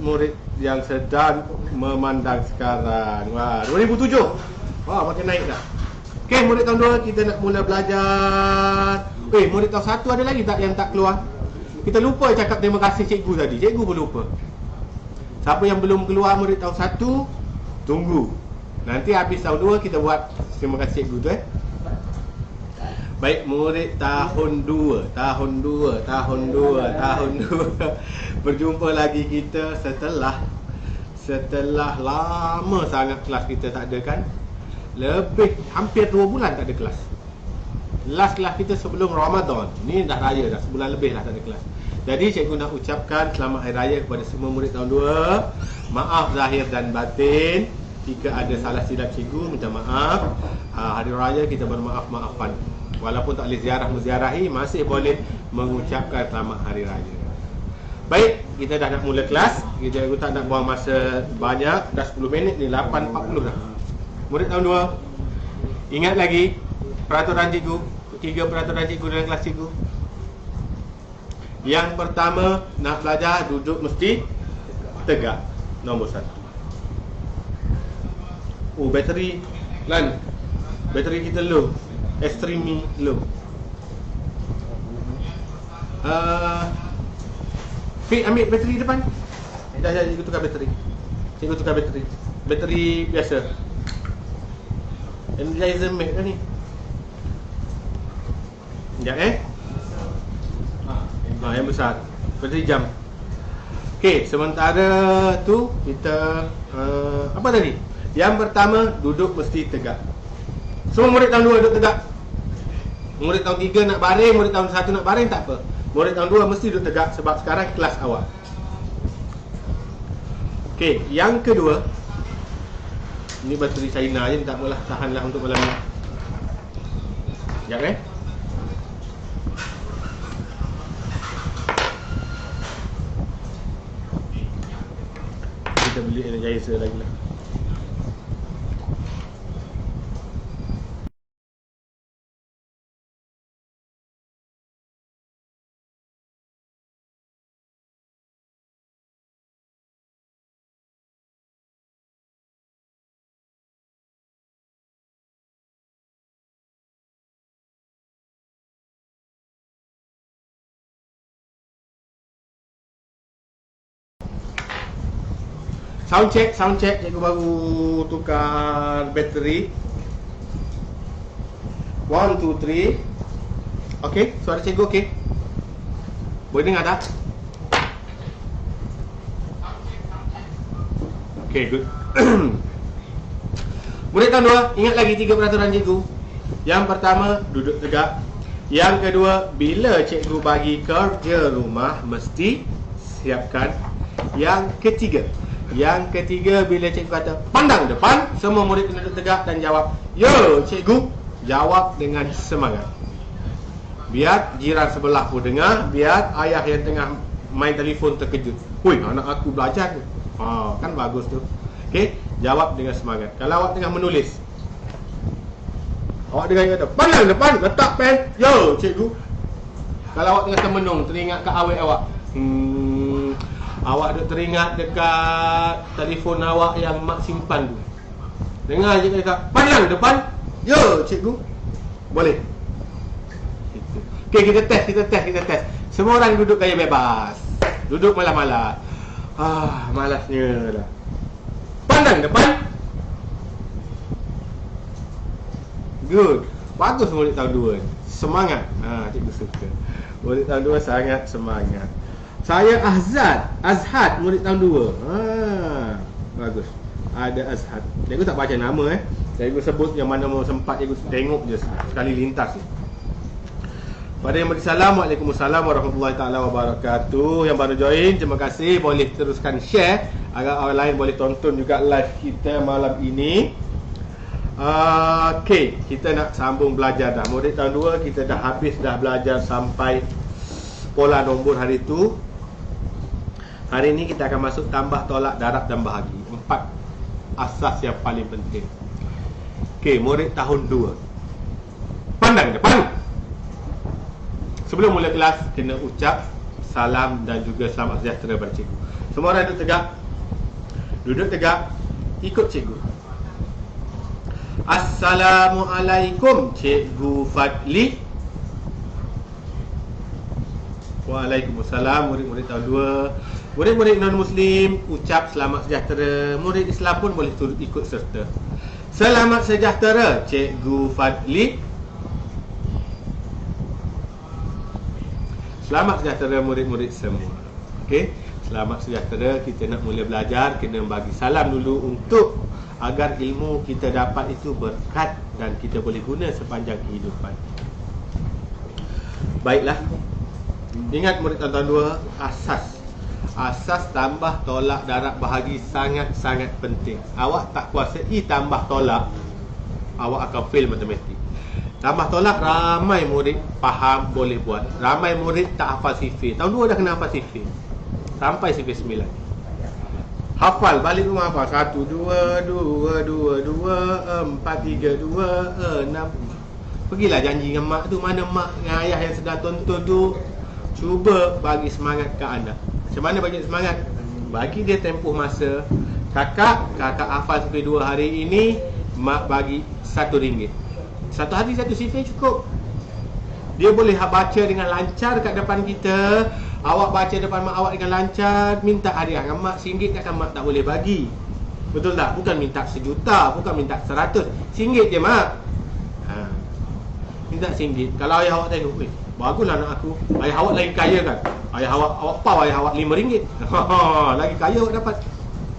murid yang sedang memandang sekarang. Wah, 2007. Wah, makin naik dah. Okey, murid tahun 2 kita nak mula belajar. Murid tahun 1 ada lagi tak yang tak keluar? Kita lupa cakap terima kasih cikgu tadi. Cikgu pun lupa. Siapa yang belum keluar murid tahun 1, tunggu. Nanti habis tahun 2 kita buat terima kasih cikgu tu Baik, murid tahun 2. Berjumpa lagi kita setelah lama sangat kelas kita tak ada kan? Lebih hampir 2 bulan tak ada kelas. Last kelas kita sebelum Ramadan. Ni dah raya dah, sebulan lebih dah tak ada kelas. Jadi cikgu nak ucapkan selamat hari raya kepada semua murid tahun 2. Maaf zahir dan batin jika ada salah silap cikgu, minta maaf. Hari raya kita bermaaf-maafan. Walaupun tak boleh ziarah-menziarahi, masih boleh mengucapkan selamat hari raya. Baik, kita dah nak mula kelas. Kita tak nak buang masa banyak. Dah 10 minit ni, 8.40 dah. Murid tahun 2, ingat lagi peraturan cikgu, 3 peraturan cikgu dalam kelas cikgu. Yang pertama, nak belajar duduk mesti tegak. Nombor 1. Bateri Lan, bateri kita low, extremely low. Fik, ambil bateri depan. Dah, cikgu tukar bateri. Cikgu tukar bateri. Bateri biasa. Energizer Max dah ni. Sekejap yang besar. Bateri jam. Okey, sementara tu kita apa tadi? Yang pertama, duduk mesti tegak. Semua murid tahun 2 duduk tegak. Murid tahun 3 nak baring, murid tahun 1 nak baring tak apa. Murid tahun 2 mesti duduk tegak sebab sekarang kelas awal. Okey, yang kedua, ni bateri China je, tak apalah, tahanlah untuk malam ni. Sekejap kita beli energizer lagi lah. Sound check, cikgu baru tukar bateri. 1, 2, 3. Okey, suara cikgu okey? Boleh dengar tak? Okey, good. Murid tahun 2, ingat lagi 3 peraturan cikgu. Yang pertama, duduk tegak. Yang kedua, bila cikgu bagi kerja rumah, mesti siapkan. Yang ketiga, bila cikgu kata pandang depan, semua murid kena duduk tegak dan jawab, "Ya, cikgu." Jawab dengan semangat. Biar jiran sebelah pun dengar, biar ayah yang tengah main telefon terkejut. "Hui, anak aku belajar tu." Kan bagus tu. Okey, jawab dengan semangat. Kalau awak tengah menulis, awak dengar kata pandang depan, letak pen, "Ya, cikgu." Kalau awak tengah termenung, teringat kat awet awak. Awak duk teringat dekat telefon awak yang mak simpan tu. Dengar je kata pandang depan, "Ya, cikgu." Boleh. Okey, kita test. Semua orang duduk gaya bebas. Duduk malas-malas. Malasnya lah. Pandang depan. Good. Bagus murid tahun 2 ni. Semangat. Cikgu suka. Murid tahun 2 sangat semangat. Saya Azhad, murid tahun 2. Bagus. Ada Azhad. Cikgu tak baca nama Cikgu sebut yang mana mau sempat cikgu tengok je sekali lintas ni. Pada yang beri salam, Waalaikumsalam warahmatullahi taala wabarakatuh. Yang baru join, terima kasih. Boleh teruskan share agar orang lain boleh tonton juga live kita malam ini. Okey, kita nak sambung belajar dah. Murid tahun 2 kita dah habis dah belajar sampai pola nombor hari tu. Hari ini kita akan masuk tambah, tolak, darab dan bahagi. 4 asas yang paling penting. Okey, murid tahun 2. Pandang depan. Sebelum mula kelas, kena ucap salam dan juga selamat sejahtera pada cikgu. Semua orang duduk tegak. Ikut cikgu. Assalamualaikum Cikgu Fadli. Waalaikumsalam. Murid-murid tahun 2. Murid-murid non-Muslim ucap selamat sejahtera. Murid Islam pun boleh turut ikut serta. Selamat sejahtera Cikgu Fadli. Selamat sejahtera murid-murid semua. Okey, selamat sejahtera. Kita nak mula belajar, kena bagi salam dulu untuk agar ilmu kita dapat itu berkat dan kita boleh guna sepanjang kehidupan. Baiklah. Ingat murid tahun 2, asas tambah tolak darab bahagi sangat-sangat penting. Awak tak kuasai tambah tolak, awak akan fail matematik. Tambah tolak ramai murid faham boleh buat. Ramai murid tak hafal sifir. Tahun 2 dah kena hafal sifir sampai sifir 9. Hafal balik rumah hafal 1 2 2 2 2 4 3 2 6. Pergilah janji dengan mak tu. Mana mak dengan ayah yang sedang tonton tu, cuba bagi semangat ke anak. Macam mana bagi semangat? Bagi dia tempoh masa. Kakak hafal sifir 2 hari ini, mak bagi RM1. Satu hari satu sifir cukup. Dia boleh baca dengan lancar kat depan kita. Awak baca depan mak awak dengan lancar, minta hadiah dengan mak RM1, takkan mak tak boleh bagi. Betul tak? Bukan minta RM1, bukan minta RM100. RM1 je mak. Minta RM1. Kalau ayah awak tengok, baguslah anak aku, ayah awak lagi kaya kan. Ayah awak pau ayah awak RM5. Lagi kaya awak dapat.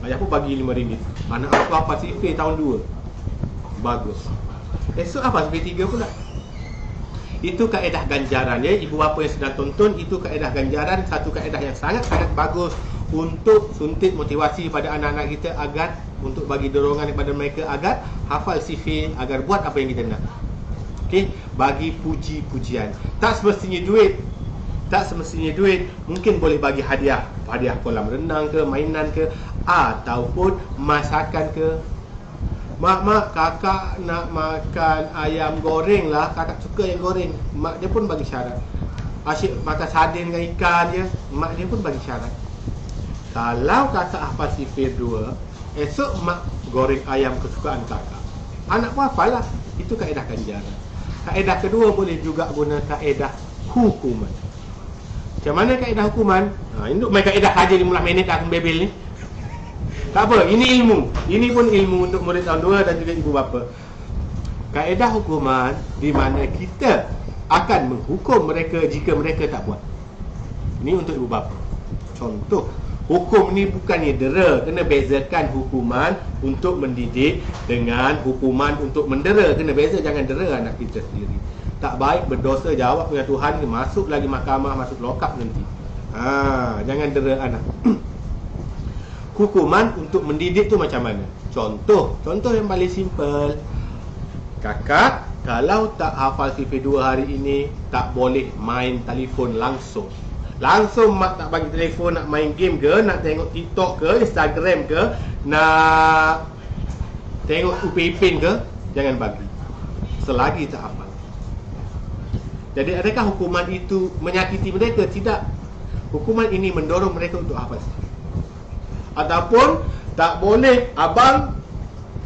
Ayah pun bagi RM5. Anak aku hafal sifir tahun 2. Bagus. Esok apa sifir 3 pula. Itu kaedah ganjaran ya. Ibu bapa yang sedang tonton, itu kaedah ganjaran. Satu kaedah yang sangat-sangat bagus untuk suntik motivasi pada anak-anak kita, agar untuk bagi dorongan kepada mereka agar hafal sifir, agar buat apa yang kita nak. Okey, bagi puji-pujian. Tak semestinya duit. Tak semestinya duit. Mungkin boleh bagi hadiah. Hadiah kolam renang ke, mainan ke, ataupun masakan ke. Mak, kakak nak makan ayam goreng lah. Kakak suka ayam goreng. Mak dia pun bagi syarat. Asyik makan sardin dengan ikan je, mak dia pun bagi syarat. Kalau kakak hafal sifir 2, esok mak goreng ayam kesukaan kakak. Anak pun hafal lah. Itu kaedah ganjaran. Kaedah kedua boleh juga guna kaedah hukuman. Macam mana kaedah hukuman? Ini main kaedah saja 15 minit aku bebel ni. Tak apa, ini ilmu. Ini pun ilmu untuk murid tahun 2 dan juga ibu bapa. Kaedah hukuman di mana kita akan menghukum mereka jika mereka tak buat. Ini untuk ibu bapa. Contoh, hukum ni bukannya dera. Kena bezakan hukuman untuk mendidik dengan hukuman untuk mendera. Kena beza, jangan dera anak kita sendiri. Tak baik berdosa jawab dengan Tuhan, masuk lagi mahkamah, masuk lokap nanti. Jangan dera anak. Hukuman untuk mendidik tu macam mana? Contoh yang paling simple. Kakak kalau tak hafal sifir 2 hari ini, tak boleh main telefon langsung. Langsung mak tak bagi telefon, nak main game ke, nak tengok TikTok ke, Instagram ke, nak tengok Upin Ipin ke, jangan bagi selagi tak hafal. Jadi adakah hukuman itu menyakiti mereka? Tidak. Hukuman ini mendorong mereka untuk hafal. Ataupun tak boleh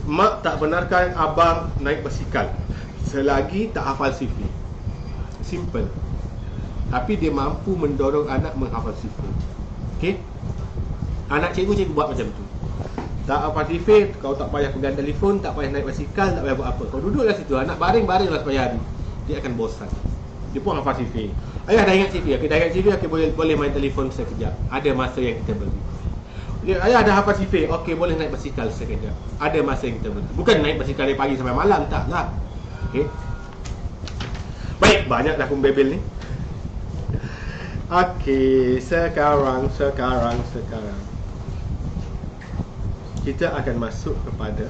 mak tak benarkan abang naik basikal selagi tak hafal sifir. Simple. Tapi dia mampu mendorong anak menghafal sifir. Okey? Anak cikgu buat macam tu. Tak hafal sifir, kau tak payah pegang telefon, tak payah naik basikal, tak payah buat apa. Kau duduklah situ, anak baring-baringlah sepanjang hari. Dia akan bosan. Dia pun hafal sifir. Ayah dah ingat sifir, dah ingat sifir, boleh main telefon sekejap. Ada masa yang kita beri. Ayah dah hafal sifir, okey boleh naik basikal sekejap. Ada masa yang kita beri. Bukan naik basikal dari pagi sampai malam, taklah. Okey. Baik, banyak dah kumbebel ni. Okey, sekarang kita akan masuk kepada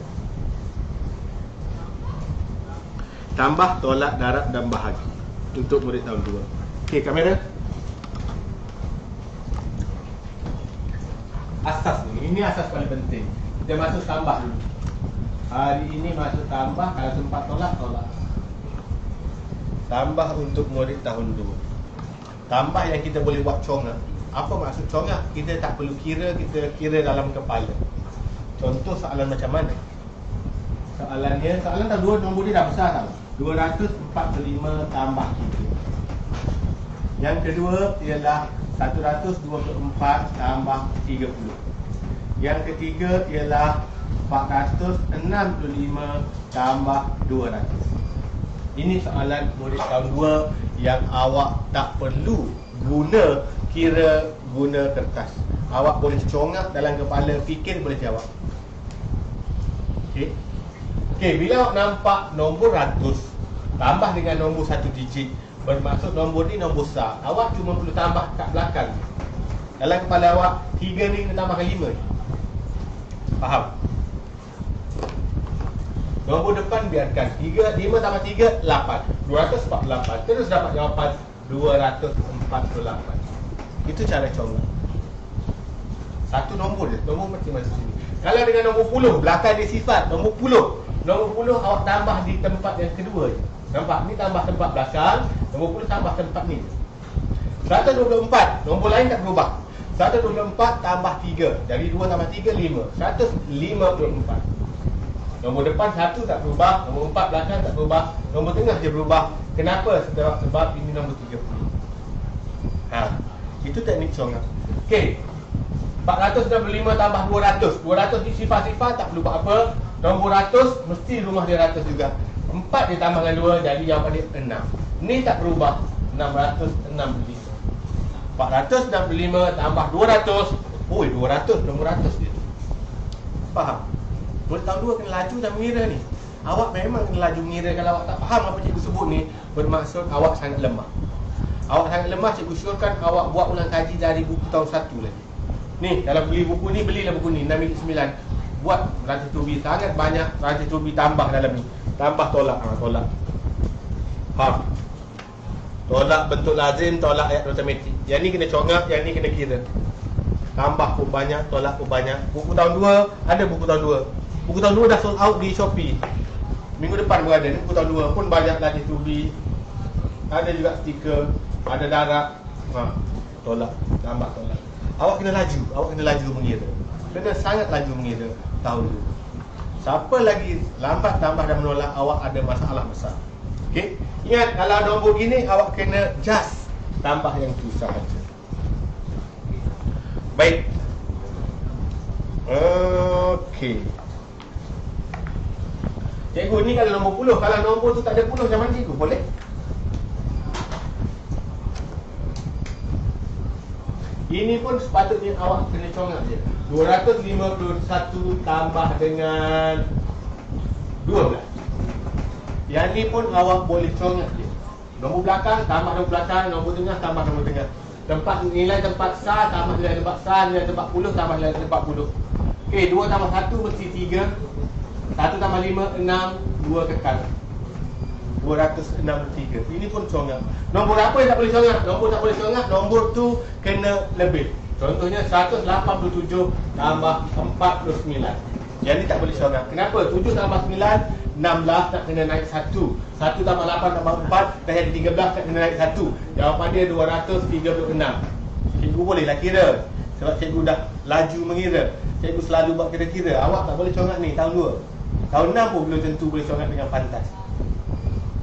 tambah, tolak, darab dan bahagi untuk murid tahun 2. Okey, kamera. Asas ni, ini asas paling penting. Kita masuk tambah dulu. Hari ini masuk tambah, kalau sempat tolak. Tambah untuk murid tahun 2. Tambah yang kita boleh buat congak. Apa maksud congak? Kita tak perlu kira, kita kira dalam kepala. Contoh soalan macam mana? Soalan dah dua, nombor dia dah besar tau. 245 tambah 3. Yang kedua ialah 124 tambah 30. Yang ketiga ialah 465 tambah 200. Ini soalan murid tahun 2 yang awak tak perlu guna kertas. Awak boleh congak dalam kepala, fikir, boleh jawab. Okey, bila awak nampak nombor ratus tambah dengan nombor satu digit, bermaksud nombor ni nombor besar. Awak cuma perlu tambah kat belakang. Dalam kepala awak 3 ni kena tambahkan 5 ni. Faham? Nombor depan biarkan 5 tambah 3, 8. 248. Terus dapat jawapan 248. Itu cara congak. Satu nombor je, nombor masing-masing sini. Kalau dengan nombor 10, belakang dia sifat nombor 10. Nombor 10 awak tambah di tempat yang kedua je. Nampak? Ni tambah tempat belakang, nombor 10 tambah tempat ni. 124, nombor lain tak berubah. 124 tambah 3. Dari 2 tambah 3, 5. 154. Nombor depan 1 tak berubah, nombor 4 belakang tak berubah, nombor tengah je berubah. Kenapa? Sebab ini nombor 30. Itu teknik congak. Okey. 465 tambah 200. 200 ni sifar-sifar tak perlu buat apa. Nombor 100 mesti rumah dia 100 juga. 4 dia tambah dengan 2, jadi jawapan dia 6. Ni tak berubah. 665. 465 tambah 200. 200 nombor 100 dia. Faham? Murid tahun 2 kena laju dan mengira ni. Awak memang kena laju mengira. Kalau awak tak faham apa cikgu sebut ni, bermaksud awak sangat lemah. Awak sangat lemah, cikgu syorkan awak buat ulang kaji dari buku tahun 1 lagi. Ni, kalau beli buku ni, belilah buku ni 6/9. Buat rantai tubi sangat banyak, rantai tubi tambah dalam ni. Tambah tolak, tolak. Faham? Tolak bentuk lazim, tolak ayat matematik. Yang ni kena congak, yang ni kena kira. Tambah pun banyak, tolak pun banyak. Buku tahun 2, ada buku tahun 2. Buku tahun 2 dah sold out di Shopee. Minggu depan pun ada. Buku tahun 2 pun banyak rantai tubi. Ada juga stiker, ada darab. Tolak, tambah tolak. Awak kena laju mengira. Kena sangat laju mengira tahun 2. Siapa lagi lambat tambah dan menolak, awak ada masalah besar. Okey? Ingat, kalau nombor gini awak kena just tambah yang tu sahaja. Baik. Okey. Cikgu ni kalau nombor 10, kalau nombor tu tak ada 10 macam mana cikgu? Boleh? Ini pun sepatutnya awak kena congak je. 251 tambah dengan 12. Yang ni pun awak boleh congak je. Nombor belakang tambah nombor belakang, nombor tengah tambah nombor tengah. Nilai tempat sah tambah nilai tempat sah, nilai tempat 10 tambah nilai tempat 10. Okey, 2 tambah 1 mesti 3. 1 tambah 5, 6, 2 kekal. 263. Ini pun congak. Nombor apa yang tak boleh congak? Nombor tak boleh congak, nombor tu kena lebih. Contohnya 187 tambah 49. Yang ni tak boleh congak. Kenapa? 7 tambah 9, 16 tak kena naik 1. 1 tambah 8 tambah 4 dah jadi 13 tak kena naik 1. Jawapan dia 236. Cikgu bolehlah kira. Sebab cikgu dah laju mengira. Cikgu selalu buat kira-kira. Awak tak boleh congak ni tahun 2. Tahun 6 pun belum tentu boleh congak dengan pantas.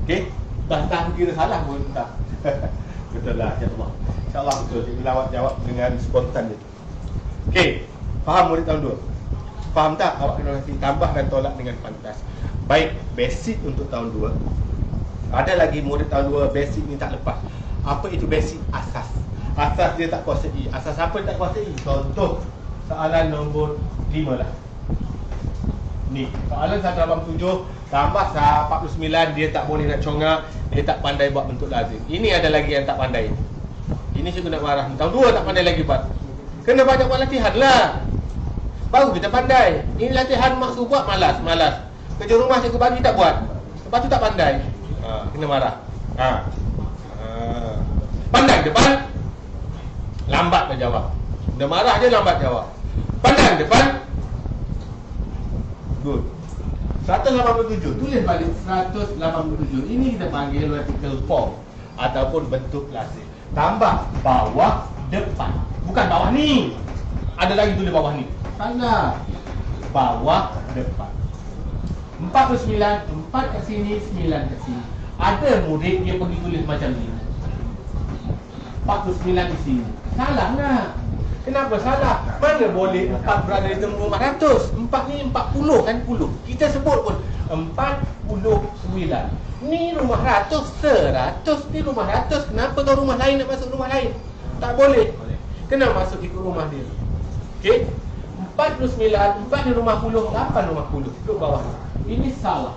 Okey? Dah kira salah pun tak. Betul lah, insya-Allah. InsyaAllah betul. Cikgu awak jawab dengan spontan dia. Okey. Faham murid tahun 2? Faham tak? Awak kena nanti tambah dan tolak dengan pantas. Baik, basic untuk tahun 2. Ada lagi murid tahun 2, basic ni tak lepas. Apa itu basic? Asas. Asas dia tak kuasai. Asas apa dia tak kuasai? Contoh soalan nombor 5 lah. Ni, soalan 187 tambah 49, dia tak boleh nak congak, dia tak pandai buat bentuk lazim. Ini ada lagi yang tak pandai. Ini cikgu nak marah. Tahun 2 tak pandai lagi buat. Kena banyak buat latihan lah, baru kita pandai. Ini latihan maksud buat malas. Kerja rumah cikgu bagi tak buat, lepas tu tak pandai. Kena marah. Pandai depan, lambat dah jawab. Dah marah je lambat jawab. Pandai depan, good. 187, tulis balik 187. Ini kita panggil vertical form ataupun bentuk lazim. Tambah bawah depan. Bukan bawah ni. Ada lagi tulis bawah ni. Salah. Bawah depan. 49, 4 kat sini, 9 kat sini. Ada murid dia pergi tulis macam ni. 49 di sini. Salah tak? Kenapa salah? Mana boleh 4 berada di tengah rumah ratus? 4 ni 40 kan, 10. Kita sebut pun 49. Ni rumah ratus, 100. Ni rumah ratus. Kenapa kau rumah lain nak masuk rumah lain? Tak boleh. Kena masuk ikut rumah dia. Okey? 49, 4 di rumah 10, 8 rumah 10. Duduk bawah. Ini salah.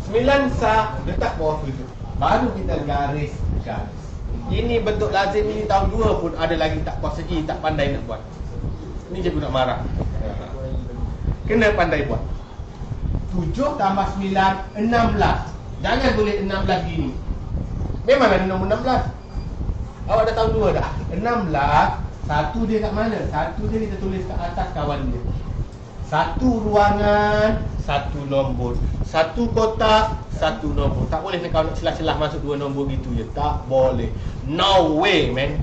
9 sah, letak bawah situ. Baru kita garis. Ini bentuk lazim ini tahun 2 pun ada lagi tak puas segi, tak pandai nak buat. Ini cikgu nak marah. Kena pandai buat. 7 tambah 9, 16. Jangan tulis 16 gini. Memang ada nombor 16. Awak dah tahun 2 dah. 16, satu dia kat mana? Satu dia kita tulis kat atas kawan dia. Satu ruangan, satu nombor. Satu kotak, satu nombor. Tak boleh kau nak celah-celah masuk 2 nombor gitu je. Tak boleh. No way, man.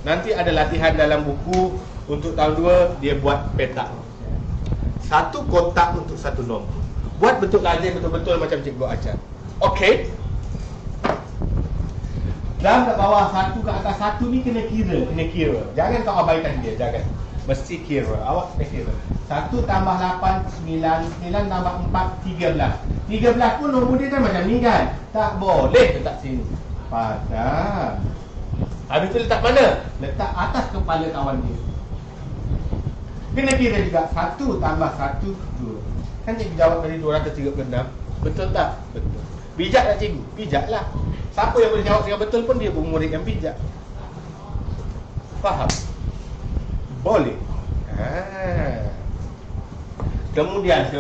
Nanti ada latihan dalam buku untuk tahun 2 dia buat petak. Satu kotak untuk satu nombor. Buat bentuk lazim betul-betul macam cikgu ajar. Okey. Dan kat bawah satu ke atas satu ni kena kira. Jangan kau abaikan dia, jangan. Mesti kira. Awak kena kira. 1 tambah 8, 9. 9 tambah 4, 13. 13 pun nombor dia kan macam ni kan. Tak boleh letak sini. Padahal. Habis tu letak mana? Letak atas kepala kawan dia. Kena kira juga. 1 tambah 1, 2. Kan cikgu jawab dari 236. Betul tak? Betul. Bijak tak cikgu? Bijak lah. Siapa yang boleh jawab dengan betul pun dia murid yang bijak. Faham? Boleh. Kemudian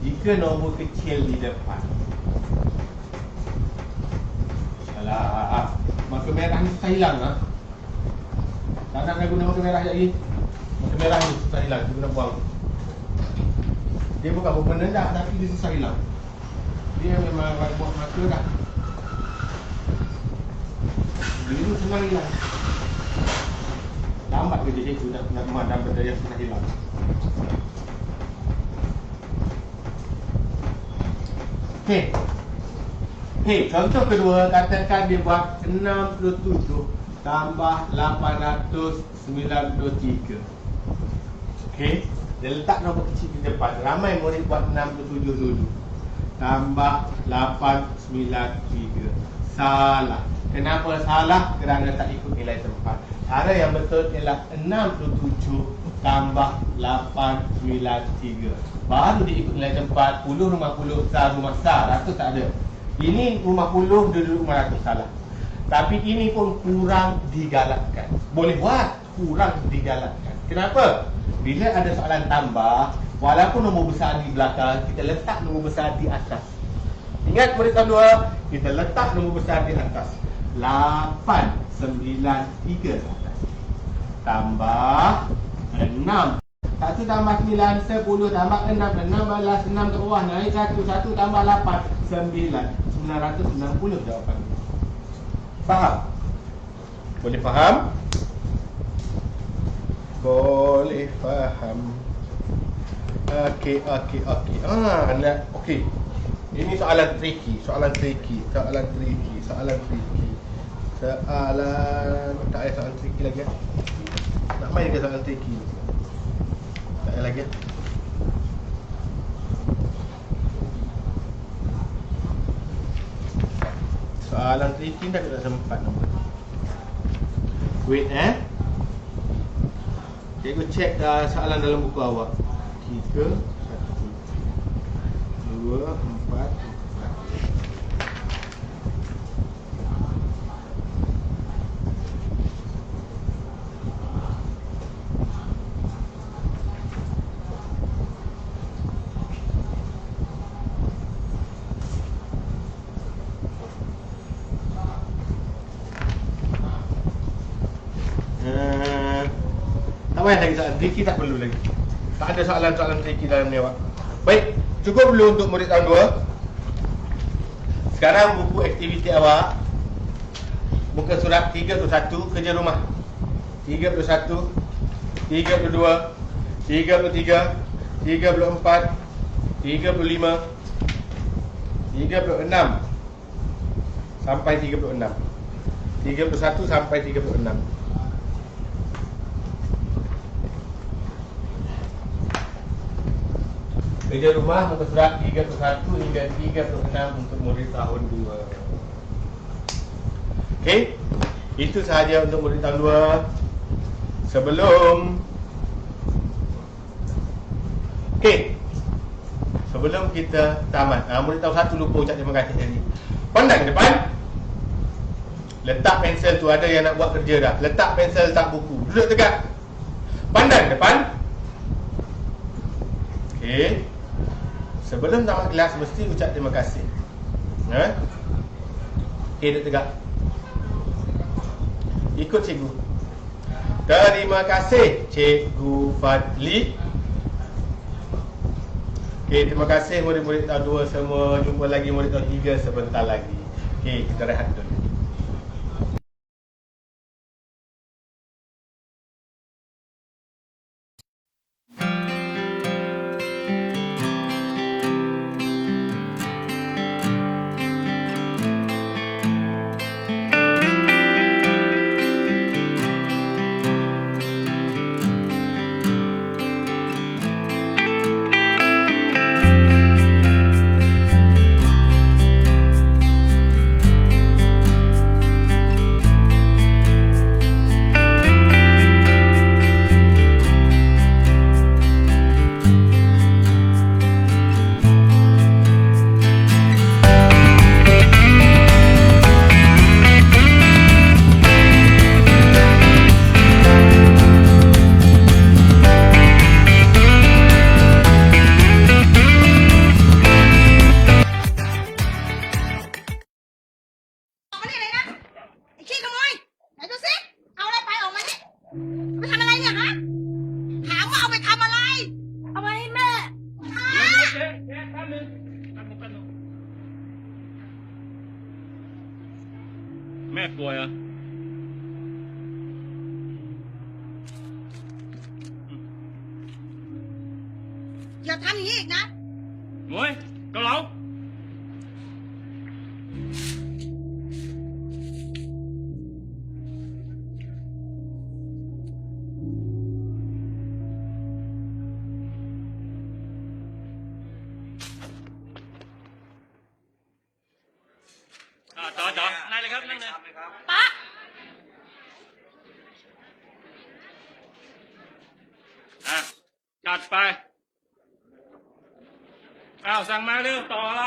jika nombor kecil di depan. Alah, marker merah ni susah hilang lah. Tak nak guna marker merah lagi. Marker merah ni susah hilang, kita guna buang. Dia bukan berpenan dah, tapi dia susah hilang. Dia memang buat marker dah. Dia senang hilang. Lambat kerja cikgu nak memadam benda yang sudah hilang. Contoh kedua, katakan dia buat 67 tambah 893. Dia letak nombor kecil di depan. Ramai murid buat 67 dulu. Tambah 893. Salah. Kenapa salah? Kerana tak ikut nilai tempat. Cara yang betul ialah 67 tambah 893. Baru dia ikut nilai tempat. 10 rumah 10 sah, rumah sah. Ratus tak ada. Ini rumah 10, dia duduk rumah ratus. Salah. Tapi ini pun kurang digalakkan. Boleh buat, kurang digalakkan. Kenapa? Bila ada soalan tambah, walaupun nombor besar di belakang, kita letak nombor besar di atas. Ingat murid tahun 2, kita letak nombor besar di atas. 893 tambah 6. 1 tambah 9, 10 tambah 6, 16, 6 ke bawah, naik 1, 1 tambah 8, 9, 990 jawapan. Faham? Boleh faham? Boleh faham. Okey. Okey. Ini soalan tricky. Soalan tricky. Tak payah soalan tricky lagi. Nak main ke soalan tricky? Tak payah lagi. Soalan tricky dah tak sempat nombor. Wait cikgu cek soalan dalam buku awak. 3 1 2 4 tak payah lagi soalan tricky, tak perlu lagi. Tak ada soalan-soalan tricky dalam ni awak. Baik, cukup dulu untuk murid tahun 2. Sekarang buku aktiviti awak. Muka surat 31, kerja rumah. 31, 32, 33, 34, 35, 36 sampai 36. 31 sampai 36. Kerja rumah muka surat 31 hingga 36 untuk murid tahun 2. Okey. Itu sahaja untuk murid tahun 2. Sebelum kita tamat, murid tahun 1 lupa ucap terima kasih tadi. Pandang ke depan. Letak pensel tu, ada yang nak buat kerja dah. Letak pensel, letak buku. Duduk tegak. Pandang depan. Okey. Sebelum tamat kelas mesti ucap terima kasih. Okey, duduk tegak. Ikut cikgu. Terima kasih Cikgu Fadli. Okey, terima kasih murid-murid tahun 2 semua. Jumpa lagi murid tahun 3 sebentar lagi. Okey, kita rehat dulu.แม่กลัวเหรออย่าทำอย่างนี้อีกนะ หมวยเกาเหลาต่อนั่งเลยครับนั่งเลย ป๊า จัดไปสั่งมาเร็วต่ออะไร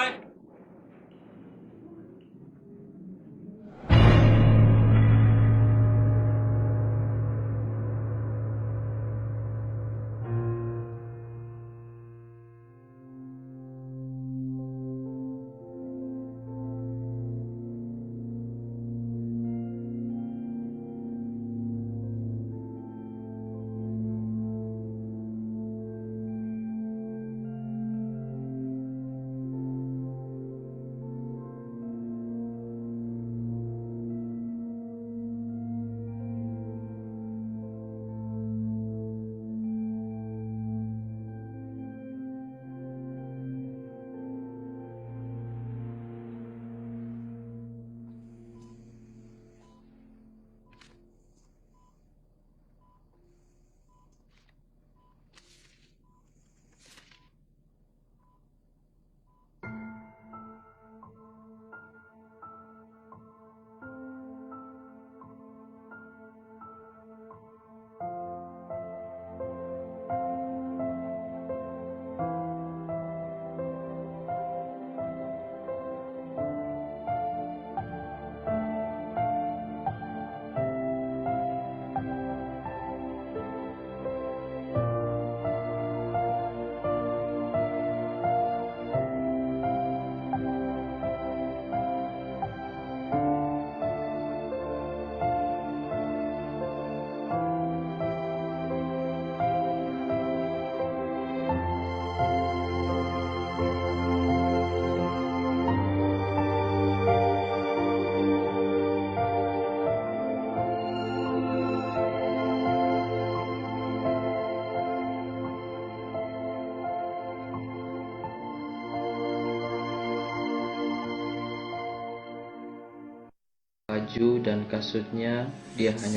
baju dan kasutnya dia hanya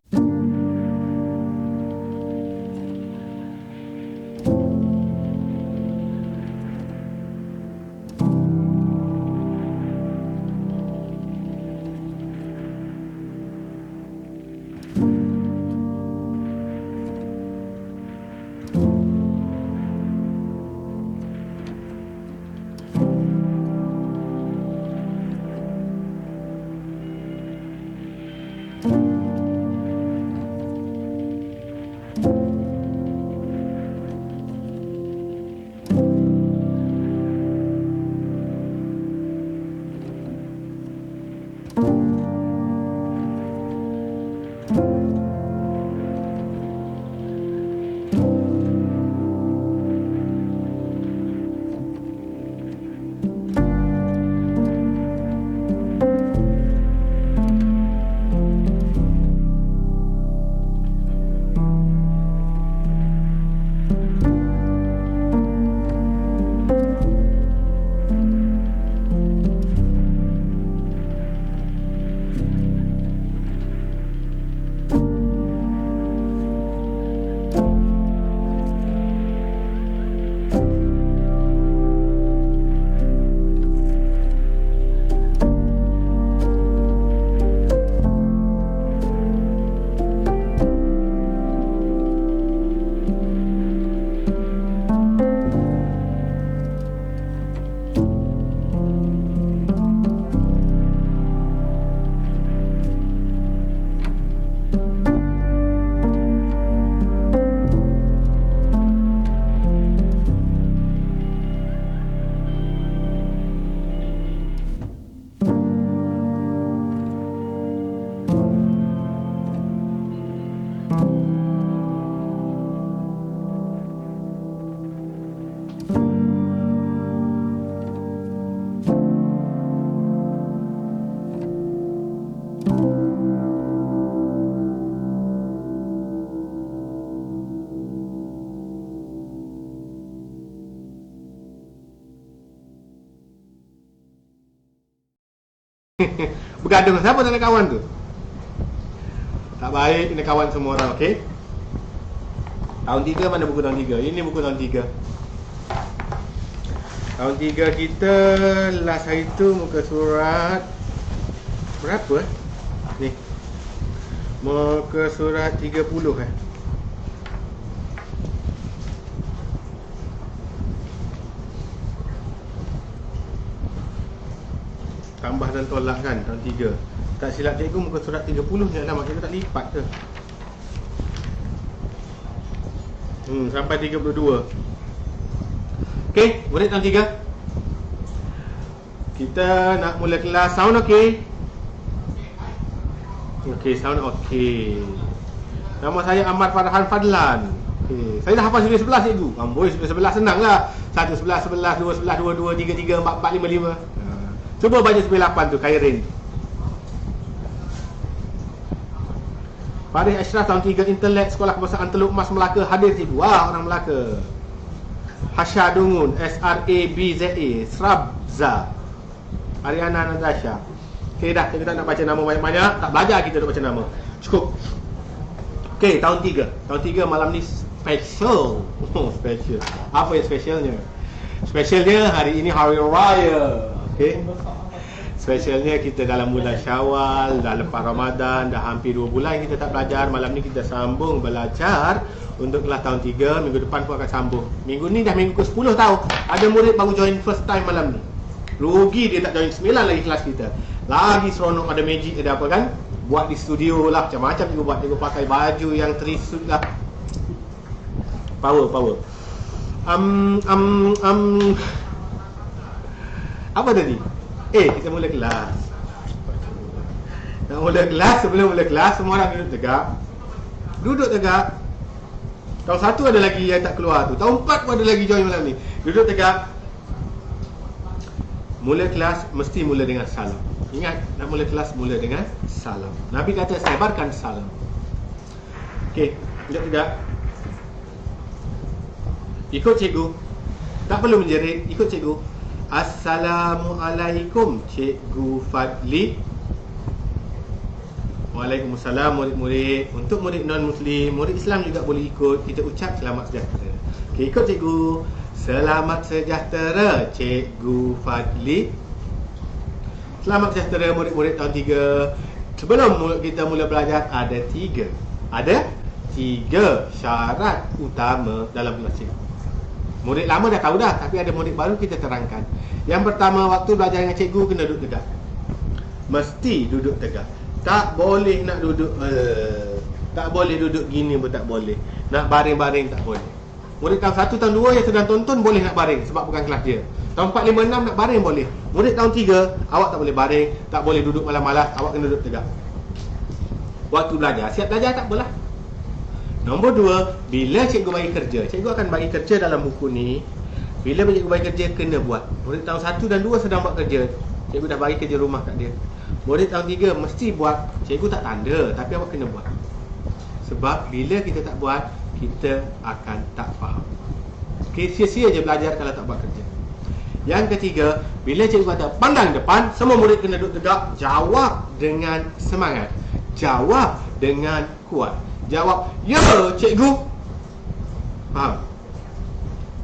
bergaduh siapa dengan kawan tu? Tak baik ini kawan semua orang, okey? Tahun 3 mana buku tahun 3? Ini buku tahun 3. Tahun 3 kita last hari tu muka surat berapa ni? Muka surat 30 tambah dan tolak kan tahun 3. Tak silap cikgu muka surat 30 ni, alamak kita tak lipat ke? Sampai 32. Okey, murid tahun 3. Kita nak mula kelas sound, okey? Okey, sound okey. Nama saya Ahmad Farhan Fadlan. Okey, saya dah hafal sifat 11 cikgu. Amboi, sifat 11 senanglah. 1 11 11 2 11 2 2 3 3 4 4 5 5. Cuba baca sifat 8 tu, Khairin. Farid Ashraf tahun 3 Intelek Sekolah Kebangsaan Teluk Mas Melaka hadir cikgu. Wah, orang Melaka. Hasha Dungun SRABZA Srabza. Ariana Natasha. Okey dah, kita tak nak baca nama banyak-banyak. Tak belajar kita nak baca nama. Cukup. Okey, tahun 3. Tahun 3 malam ni special. Special. Apa yang specialnya? Specialnya hari ini hari raya. Okey. Specialnya kita dalam bulan Syawal, dah lepas Ramadan, dah hampir 2 bulan kita tak belajar. Malam ni kita sambung belajar untuk kelas tahun 3. Minggu depan pun akan sambung. Minggu ni dah minggu ke-10 tau. Ada murid baru join first time malam ni. Rugi dia tak join 9 lagi kelas kita. Lagi seronok, ada magic, ada apa kan? Buat di studio lah, macam-macam juga buat. Dia pakai baju yang 3 suit lah. Power. Apa tadi? Kita mula kelas. Nak mula kelas, sebelum mula kelas semua orang duduk tegak. Duduk tegak. Tahun 1 ada lagi yang tak keluar tu. Tahun 4 pun ada lagi join malam ni. Duduk tegak. Mula kelas mesti mula dengan salam. Ingat, nak mula kelas mula dengan salam. Nabi kata sebarkan salam. Okey, duduk tegak. Ikut cikgu. Tak perlu menjerit, ikut cikgu. Assalamualaikum Cikgu Fadli. Waalaikumsalam murid-murid. Untuk murid non-Muslim, murid Islam juga boleh ikut. Kita ucap selamat sejahtera. Okay, ikut cikgu. Selamat sejahtera Cikgu Fadli. Selamat sejahtera murid-murid tahun 3. Sebelum kita mula belajar, ada 3 syarat utama dalam kelas cikgu. Murid lama dah tahu dah, tapi ada murid baru kita terangkan. Yang pertama, waktu belajar dengan cikgu kena duduk tegak. Mesti duduk tegak. Tak boleh nak duduk tak boleh duduk gini pun tak boleh. Nak baring-baring tak boleh. Murid tahun 1, tahun 2 yang sedang tonton boleh nak baring sebab bukan kelas dia. Tahun 4, 5, 6 nak baring boleh. Murid tahun 3, awak tak boleh baring, tak boleh duduk malas-malas, awak kena duduk tegak. Waktu belajar, siap belajar tak apalah. Nombor 2, bila cikgu bagi kerja, cikgu akan bagi kerja dalam buku ni. Bila cikgu bagi kerja, kena buat. Murid tahun 1 dan 2 sedang buat kerja, cikgu dah bagi kerja rumah kat dia. Murid tahun 3 mesti buat. Cikgu tak tanda, tapi awak kena buat. Sebab bila kita tak buat, kita akan tak faham. Okay, sia-sia je belajar kalau tak buat kerja. Yang ketiga, bila cikgu kata pandang depan, semua murid kena duduk tegak. Jawab dengan semangat, jawab dengan kuat. Jawab, ya cikgu. Faham?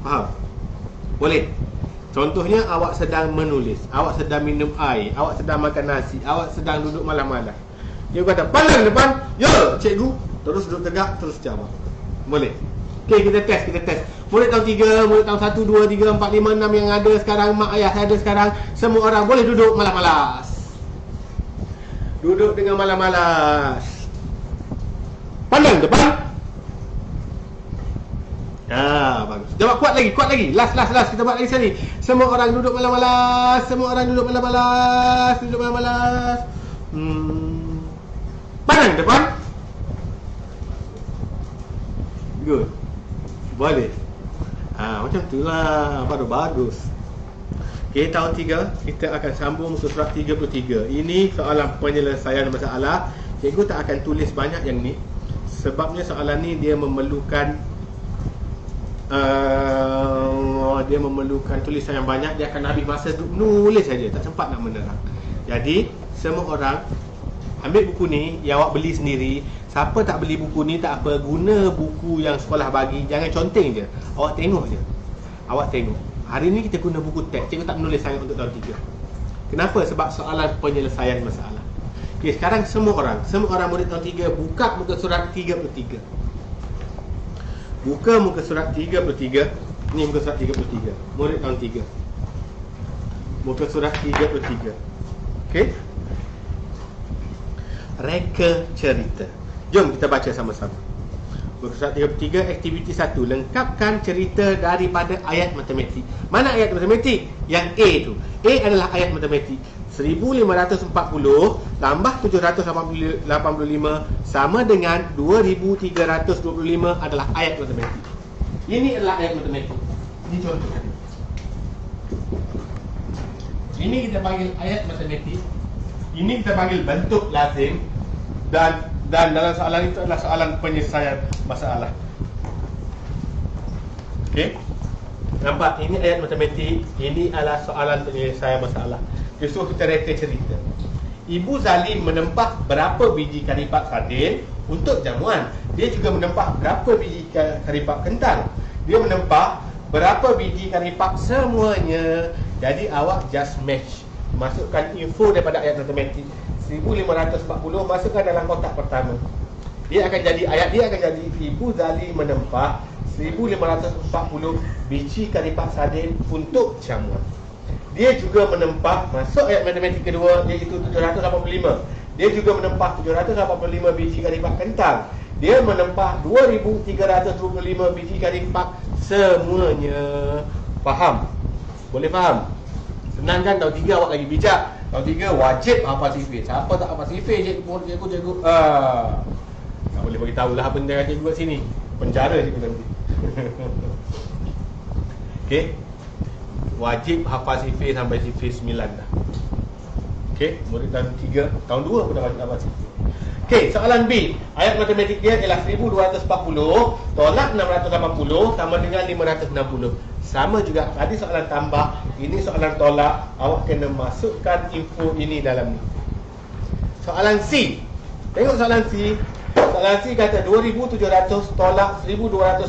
Faham? Boleh? Contohnya, awak sedang menulis, awak sedang minum air, awak sedang makan nasi, awak sedang duduk malam-malam. Dia kata, pandang depan, ya cikgu. Terus duduk tegak, terus jawab. Boleh? Okey, kita test. Murid tahun 3, murid tahun 1, 2, 3, 4, 5, 6 yang ada sekarang, mak ayah saya ada sekarang, semua orang boleh duduk malas-malas. Duduk dengan malas-malas. Pandang depan. Bagus. Jawab kuat lagi. Last. Kita buat lagi sekali. Semua orang duduk malas-malas. Duduk malas-malas. Pandang depan. Good. Boleh. Macam tu lah. Baru bagus. Okay, tahun 3 kita akan sambung muka surat 33. Ini soalan penyelesaian masalah. Cikgu tak akan tulis banyak yang ni. Sebabnya soalan ni dia memerlukan tulisan yang banyak. Dia akan habis masa nulis saja, tak sempat nak menerang. Jadi semua orang ambil buku ni, yang awak beli sendiri. Siapa tak beli buku ni tak apa, guna buku yang sekolah bagi. Jangan conteng je, awak tengok je. Awak tengok. Hari ni kita guna buku teks. Cikgu tak menulis sangat untuk tahun 3. Kenapa? Sebab soalan penyelesaian masalah. Okay, sekarang semua orang murid tahun 3 buka muka surat 33. Buka muka surat 33. Ni muka surat 33. Murid tahun 3. Muka surat 33. Okey. Reka cerita. Jom kita baca sama-sama. Muka surat 33, aktiviti 1. Lengkapkan cerita daripada ayat matematik. Mana ayat matematik? Yang A tu. A adalah ayat matematik. 1540 tambah 785 sama dengan 2325 adalah ayat matematik. Ini adalah ayat matematik. Ini contoh. Ini kita panggil ayat matematik. Ini kita panggil bentuk lazim. Dan dalam soalan itu adalah soalan penyelesaian masalah. Okey. Nampak? Ini ayat matematik. Ini adalah soalan penyelesaian masalah. Justru kita reka cerita. Ibu Zalim menempah berapa biji karipak sardin untuk jamuan. Dia juga menempah berapa biji karipak kentang. Dia menempah berapa biji karipak semuanya. Jadi awak just match. Masukkan info daripada ayat matematik 1540, masukkan dalam kotak pertama. Dia akan jadi ayat dia akan jadi Ibu Zalim menempah 1540 biji karipak sardin untuk jamuan. Dia juga menempah, masuk ayat matematik kedua, iaitu 785. Dia juga menempah 785 biji karipak kentang. Dia menempah 2325 biji karipak semuanya. Faham? Boleh faham? Senang kan? Tahun 3 awak lagi bijak. Tahun 3 wajib hafal sifir. Siapa tak hafal sifir, cikgu. Tak boleh bagi tahu lah apa benda cikgu kat sini. Penjara cikgu nanti. Okey. Wajib hafal sifir sampai sifir 9 dah. Okey, murid tahun 3, tahun 2 pun dah wajib hafal sifir. Okey, soalan B. Ayat matematik dia ialah 1240 tolak 680 sama dengan 560. Sama juga, tadi soalan tambah, ini soalan tolak. Awak kena masukkan info ini dalam ni. Soalan C. Tengok soalan C. Soalan C kata 2,700 tolak 1,240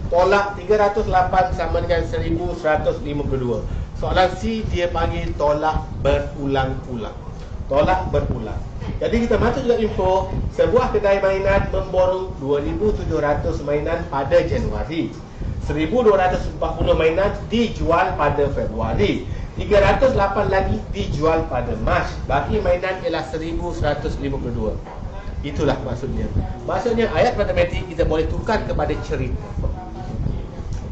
tolak 308 sama dengan 1,152. Soalan C dia panggil tolak berulang-ulang. Tolak berulang. Jadi kita masuk juga info, sebuah kedai mainan memborong 2,700 mainan pada Januari. 1,240 mainan dijual pada Februari. 308 lagi dijual pada Mac. Baki mainan ialah 1,152. Itulah maksudnya. Maksudnya ayat matematik kita boleh tukar kepada cerita.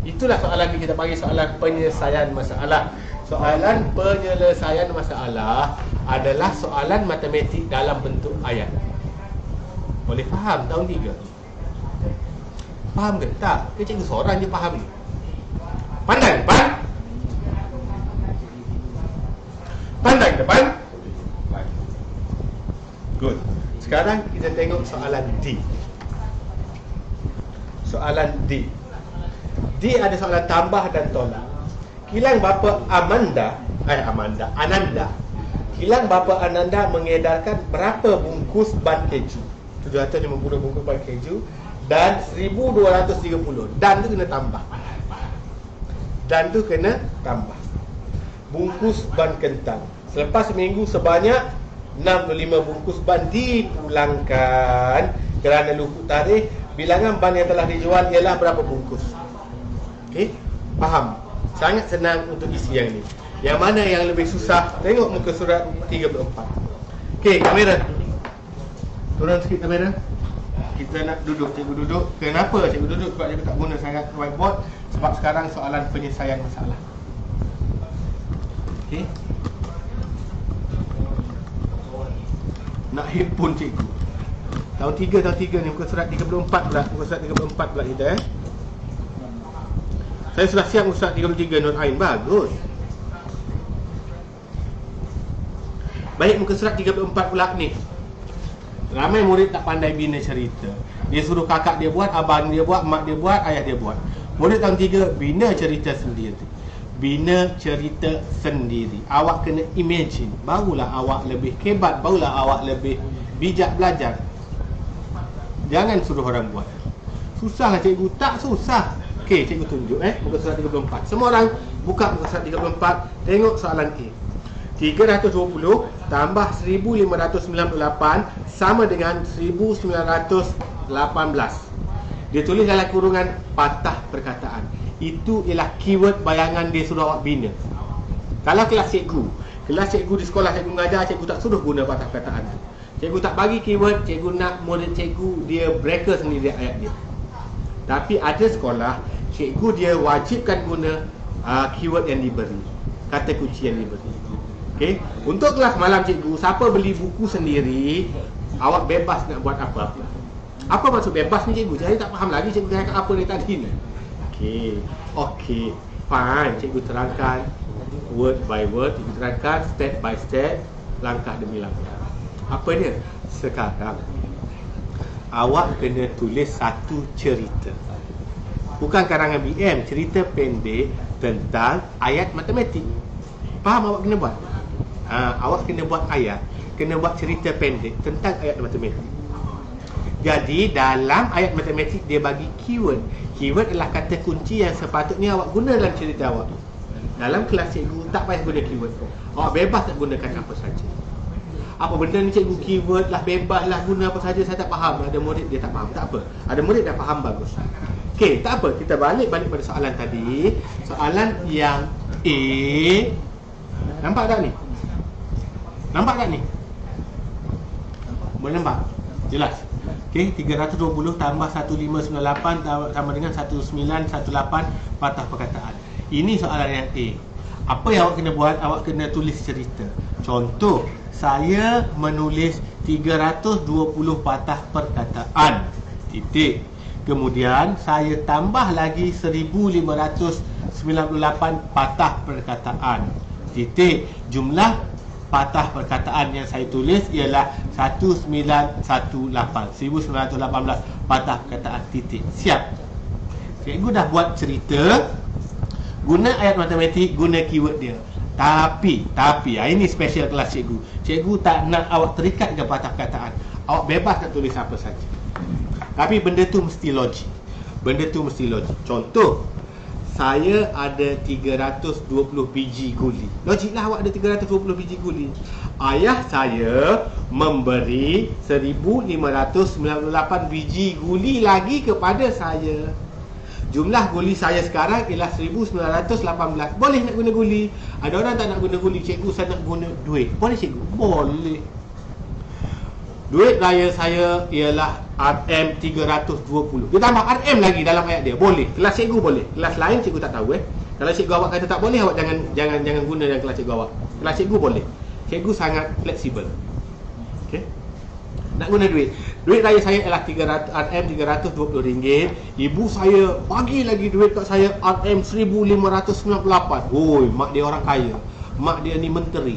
Itulah soalan yang kita panggil soalan penyelesaian masalah. Soalan penyelesaian masalah adalah soalan matematik dalam bentuk ayat. Boleh faham tahun 3? Faham ke? Tak. Ke cikgu seorang je faham ni. Pandang depan. Pandang depan. Good. Sekarang kita tengok soalan D. Soalan D. D ada soalan tambah dan tolak. Kilang bapa Ananda. Kilang bapa Ananda mengedarkan berapa bungkus ban keju? 750 bungkus ban keju dan 1,230. Dan tu kena tambah. Bungkus ban kentang. Selepas seminggu sebanyak 65 bungkus ban dipulangkan kerana luput tarikh. Bilangan ban yang telah dijual ialah berapa bungkus? Okey, faham? Sangat senang untuk isi yang ni. Yang mana yang lebih susah? Tengok muka surat 34. Okey, kamera. Turun sikit kamera. Kita nak duduk, cikgu duduk. Kenapa cikgu duduk? Sebab cikgu tak guna sangat whiteboard. Sebab sekarang soalan penyelesaian masalah. Okey. Nak handphone cikgu. Tahun 3 ni muka surat 34 pula. Muka surat 34 pula kita Saya sudah siap muka surat 33 Nur Ain. Bagus. Baik, muka surat 34 pula ni. Ramai murid tak pandai bina cerita. Dia suruh kakak dia buat, abang dia buat, mak dia buat, ayah dia buat. Murid tahun 3 bina cerita sendiri. Bina cerita sendiri. Awak kena imagine. Barulah awak lebih hebat, barulah awak lebih bijak belajar. Jangan suruh orang buat. Susah lah cikgu. Tak susah. Okey, cikgu tunjuk muka surat 34. Semua orang buka muka surat 34. Tengok soalan A. 320 tambah 1,598 sama dengan 1,918. Dia tulis dalam kurungan patah perkataan. Itu ialah keyword bayangan dia suruh awak bina. Kalau kelas cikgu di sekolah cikgu mengajar, cikgu tak suruh guna patah perkataan. Cikgu tak bagi keyword, cikgu nak murid cikgu dia breaker sendiri ayat dia. Tapi ada sekolah cikgu dia wajibkan guna keyword yang diberi, kata kunci yang diberi. Okey, untuk kelas malam cikgu, siapa beli buku sendiri, awak bebas nak buat apa-apa. Apa maksud bebas ni cikgu? Saya tak faham lagi cikgu cakap apa ni tadi ni. Okey, fine. Cikgu terangkan word by word, cikgu terangkan step by step, langkah demi langkah. Apa dia? Sekarang awak kena tulis satu cerita. Bukan karangan BM, cerita pendek tentang ayat matematik. Faham awak kena buat? Awak kena buat ayat, kena buat cerita pendek tentang ayat matematik. Jadi dalam ayat matematik dia bagi keyword. Keyword adalah kata kunci yang sepatutnya awak guna dalam cerita awak. Dalam kelas cikgu tak payah guna keyword. Awak bebas nak gunakan apa saja. Apa benda ni cikgu, keyword lah, bebas lah, guna apa saja. Saya tak faham. Ada murid dia tak faham. Tak apa. Ada murid dah faham, bagus. Okey, tak apa. Kita balik pada soalan tadi. Soalan yang A. Nampak tak ni? Nampak tak ni? Boleh nampak? Jelas. Okey, 320 tambah 1,598 sama dengan 1,918 patah perkataan. Ini soalan yang A. Apa yang awak kena buat? Awak kena tulis cerita. Contoh, saya menulis 320 patah perkataan. Titik. Kemudian saya tambah lagi 1,598 patah perkataan. Titik. Jumlah patah perkataan yang saya tulis ialah 1,918 patah perkataan. Titik. Siap. Cikgu dah buat cerita, guna ayat matematik, guna keyword dia. Tapi ini special kelas cikgu. Cikgu tak nak awak terikat dengan patah perkataan. Awak bebas nak tulis apa saja. Tapi benda tu mesti logik. Benda tu mesti logik. Contoh, saya ada 320 biji guli. Logiklah awak ada 320 biji guli. Ayah saya memberi 1598 biji guli lagi kepada saya. Jumlah guli saya sekarang ialah 1918. Boleh nak guna guli. Ada orang tak nak guna guli. Cikgu, saya nak guna duit. Boleh cikgu? Boleh. Duit raya saya ialah RM320. Dia tambah RM lagi dalam ayat dia. Boleh. Kelas cikgu boleh. Kelas lain cikgu tak tahu Kalau cikgu awak kata tak boleh, awak jangan guna dalam kelas cikgu awak. Kelas cikgu boleh. Cikgu sangat fleksibel. Okey. Nak guna duit. Duit raya saya ialah RM320. Ibu saya bagi lagi duit kat saya RM1598. Oi, mak dia orang kaya. Mak dia ni menteri.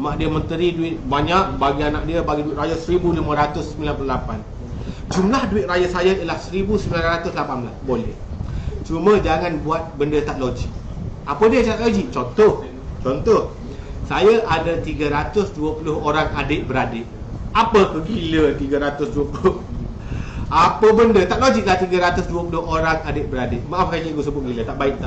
Mak dia menteri, duit banyak, bagi anak dia bagi duit raya 1598. Jumlah duit raya saya ialah 1918. Boleh. Cuma jangan buat benda tak logik. Apa dia tak logik? Contoh, saya ada 320 orang adik-beradik. Apa kegila 320? Apa benda tak logik lah 320 orang adik-beradik. Maafkan cikgu sebut gila, tak baik.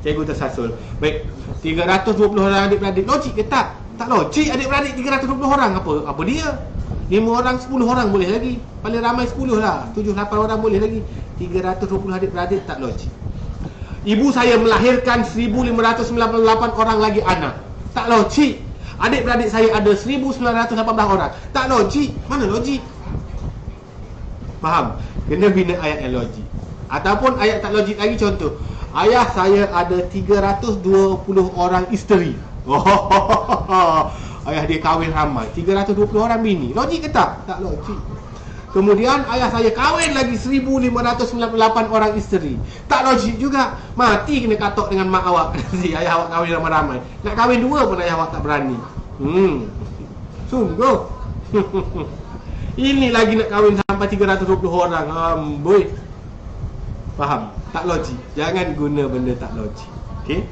Cikgu tersasul. Baik, 320 orang adik-beradik, logik ke tak? Tak logik. Adik-beradik 320 orang apa dia? 5 orang, 10 orang boleh lagi. Paling ramai 10 lah, 7-8 orang boleh lagi. 320 adik-beradik tak logik. Ibu saya melahirkan 1598 orang lagi anak. Tak logik. Adik-beradik saya ada 1918 orang. Tak logik. Mana logik? Faham? Kena bina ayat yang logik. Ataupun ayat tak logik lagi, contoh, ayah saya ada 320 orang isteri. Ayah dia kahwin ramai, 320 orang bini. Logik ke tak? Tak logik. Kemudian ayah saya kahwin lagi 1598 orang isteri. Tak logik juga. Mati kena katok dengan mak awak. Si ayah awak kahwin ramai-ramai. Nak kahwin dua pun ayah awak tak berani. Sungguh. Ini lagi nak kahwin sampai 320 orang. Amboi. Faham? Tak logik. Jangan guna benda tak logik. Okey?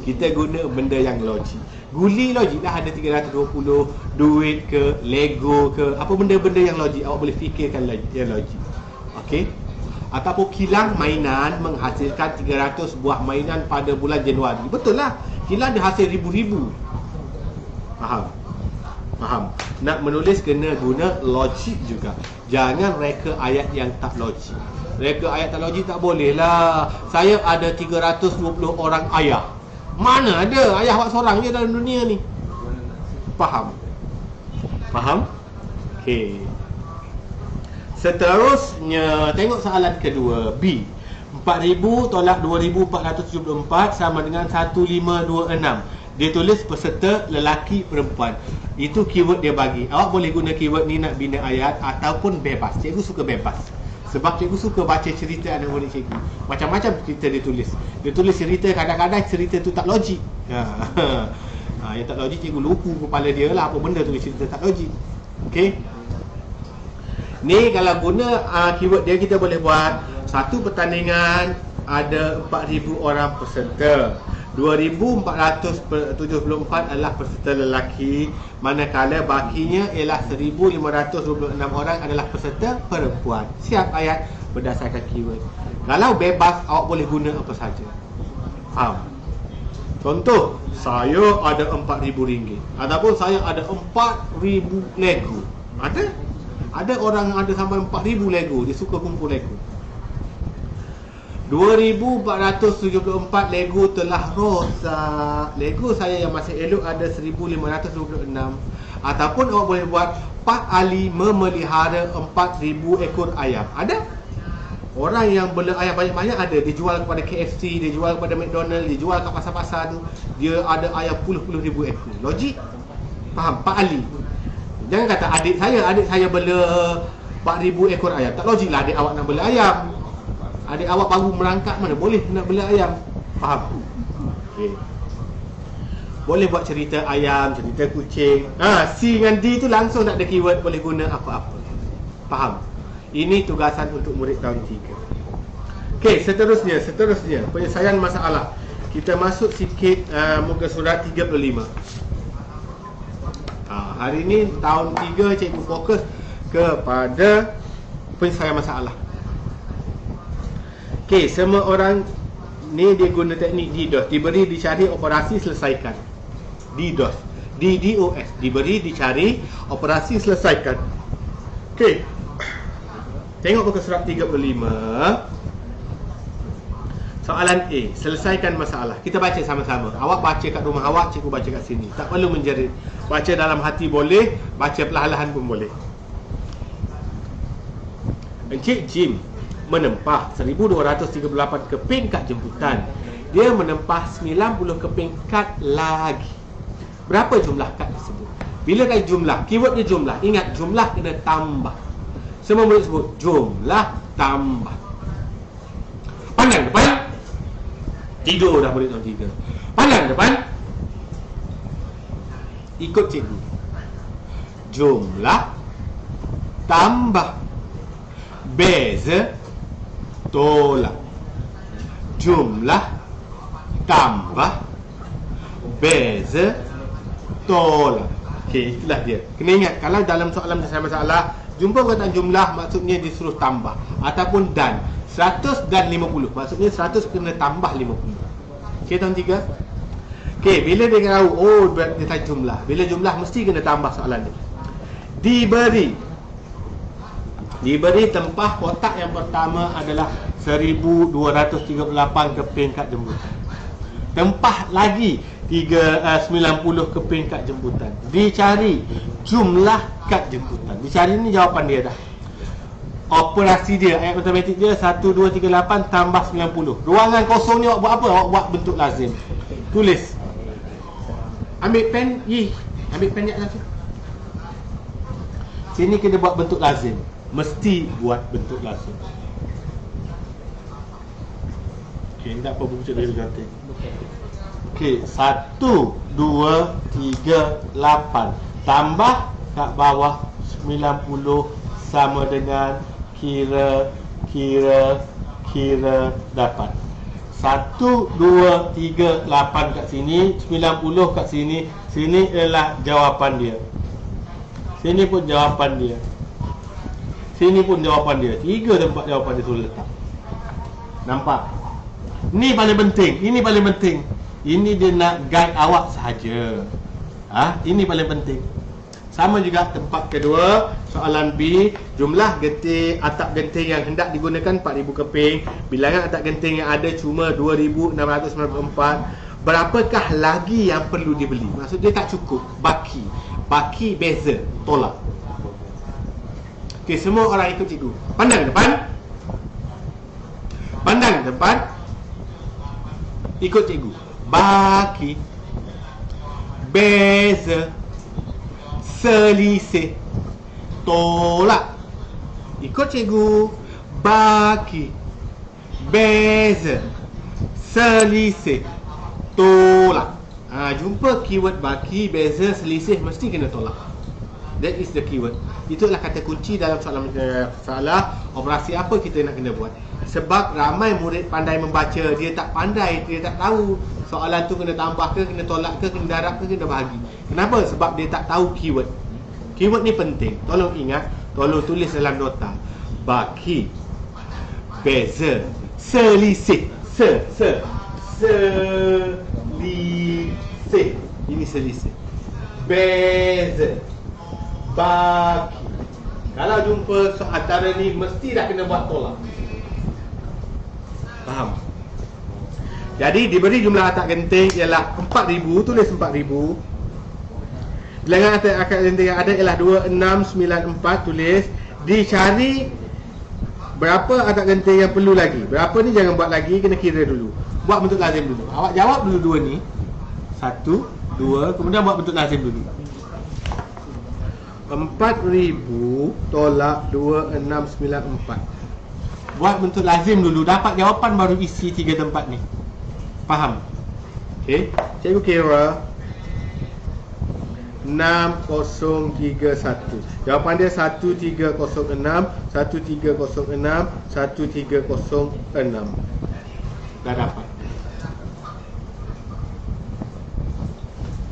Kita guna benda yang logik. Guli logik dah ada 320, duit ke, Lego ke, apa benda-benda yang logik, awak boleh fikirkan yang logik. Okey? Ataupun kilang mainan menghasilkan 300 buah mainan pada bulan Januari. Betul lah. Kilang dia hasil ribu-ribu. Faham? Nak menulis kena guna logik juga. Jangan reka ayat yang tak logik. Reka ayat tak logik tak boleh lah. Saya ada 320 orang ayah. Mana ada ayah awak seorang je dalam dunia ni. Faham? Okey. Seterusnya, tengok soalan kedua, B. 4,000 tolak 2,474 sama dengan 1,526. Dia tulis peserta lelaki perempuan. Itu keyword dia bagi. Awak boleh guna keyword ni nak bina ayat ataupun bebas. Cikgu suka bebas. Sebab cikgu suka baca cerita anak murid cikgu. Macam-macam cerita dia tulis. Dia tulis cerita, kadang-kadang cerita tu tak logik. Yang tak logik cikgu lupa kepala dia lah apa benda tulis cerita tak logik. Okey. Ni kalau guna keyword dia, kita boleh buat satu pertandingan ada 4,000 orang peserta. 2,474 adalah peserta lelaki, manakala bakinya ialah 1,526 orang adalah peserta perempuan. Siap ayat berdasarkan keyword. Kalau bebas, awak boleh guna apa saja. Faham? Contoh, saya ada RM4,000 ataupun saya ada 4,000 Lego. Ada orang ada sampai 4,000 Lego. Dia suka kumpul Lego. 2,474 Lego telah rosak. Lego saya yang masih elok ada 1,526. Ataupun awak boleh buat Pak Ali memelihara 4,000 ekor ayam. Ada? Orang yang bela ayam banyak-banyak ada. Dia jual kepada KFC, dia jual kepada McDonald, dia jual kat pasar-pasar tu. Dia ada ayam puluh-puluh ribu ekor. Logik? Faham? Pak Ali. Jangan kata adik saya bela 4,000 ekor ayam. Tak logik lah adik awak nak bela ayam. Adik awak baru merangkak, mana boleh nak bela ayam. Faham? Okay. Boleh buat cerita ayam, cerita kucing. C dengan D tu langsung tak ada keyword, boleh guna apa-apa. Faham? Ini tugasan untuk murid tahun 3. Okey, seterusnya penyelesaian masalah. Kita masuk sikit muka surat 35. Hari ni tahun 3 cikgu fokus kepada penyelesaian masalah. Okey, semua orang ni dia guna teknik DDoS. Diberi, dicari, operasi, selesaikan. DDoS. DDoS. Diberi, dicari, operasi, selesaikan. Okey. Tengok muka surat 35. Soalan A, selesaikan masalah. Kita baca sama-sama. Awak baca kat rumah awak, cikgu baca kat sini. Tak perlu menjerit. Baca dalam hati boleh, baca perlahan-lahan pun boleh. Encik Jim menempah 1238 keping kad jemputan. Dia menempah 90 keping kad lagi. Berapa jumlah kad tersebut? Bila kata jumlah, keyword dia jumlah. Ingat, jumlah kena tambah. Semua murid sebut jumlah tambah. Pandang depan. Tidur dah murid tahun 3. Pandang depan. Ikut cikgu. Jumlah tambah beza tolak. Jumlah tambah beza tolak. Okey, itulah dia. Kena ingat, kalau dalam soalan penyelesaian masalah jumpa perkataan jumlah, maksudnya disuruh tambah. Ataupun dan 100 dan 50, maksudnya 100 kena tambah 50. Okey, tahun 3. Okey, bila dia tahu, oh dia tanya jumlah. Bila jumlah mesti kena tambah soalan ni. Diberi tempah kotak yang pertama adalah 1238 keping kad jemputan. Tempah lagi 90 keping kad jemputan. Dicari jumlah kad jemputan. Dicari ni jawapan dia dah. Operasi dia, ayat matematik dia 1238 tambah 90. Ruangan kosong ni awak buat apa? Awak buat bentuk lazim. Tulis. Ambil pen, ambil pen kat satu. Sini kena buat bentuk lazim. Mesti buat bentuk lazim. Okey, tak apa buku cikgu dia ganti. Okey, 1, 2, 3, 8. Tambah kat bawah 90 sama dengan kira dapat. 1, 2, 3, 8 kat sini, 90 kat sini. Sini adalah jawapan dia. Sini pun jawapan dia. Sini pun jawapan dia. 3 tempat jawapan dia tu letak. Nampak? Ni paling penting. Ini paling penting. Ini dia nak guide awak sahaja. Ini paling penting. Sama juga tempat kedua, soalan B, jumlah genting atap genting yang hendak digunakan 4000 keping. Bilangan atap genting yang ada cuma 2694. Berapakah lagi yang perlu dibeli? Maksud dia tak cukup. Baki beza, tolak. Okey, semua orang ikut cikgu. Pandang depan. Pandang depan. Ikut cikgu. Baki beza selisih tolak. Ikut cikgu. Baki beza selisih tolak. Jumpa keyword baki, beza, selisih, mesti kena tolak. That is the keyword. Itulah kata kunci dalam soalan masalah. Operasi apa kita nak kena buat. Sebab ramai murid pandai membaca, dia tak pandai, dia tak tahu soalan tu kena tambah ke, kena tolak ke, kena darab ke, kena bahagi. Kenapa? Sebab dia tak tahu keyword. Keyword ni penting. Tolong ingat, tolong tulis dalam nota. Baki beza selisih. Selisih. Ini selisih. Beza. Baki. Kalau jumpa antara ni, mesti dah kena buat tolak. Faham? Jadi diberi jumlah atap genting ialah 4000, tulis 4000. Bilangan atap genting yang ada ialah 2694, tulis. Dicari berapa atap genting yang perlu lagi. Berapa ni jangan buat lagi, kena kira dulu. Buat bentuk lazim dulu. Awak jawab dulu dua ni. 1, 2, kemudian buat bentuk lazim dulu. 4000 tolak 2694. Buat bentuk lazim dulu, dapat jawapan baru isi 3 tempat ni. Faham? Okey, cikgu kira 6031. Jawapan dia 1306, 1306, 1306. Dah dapat.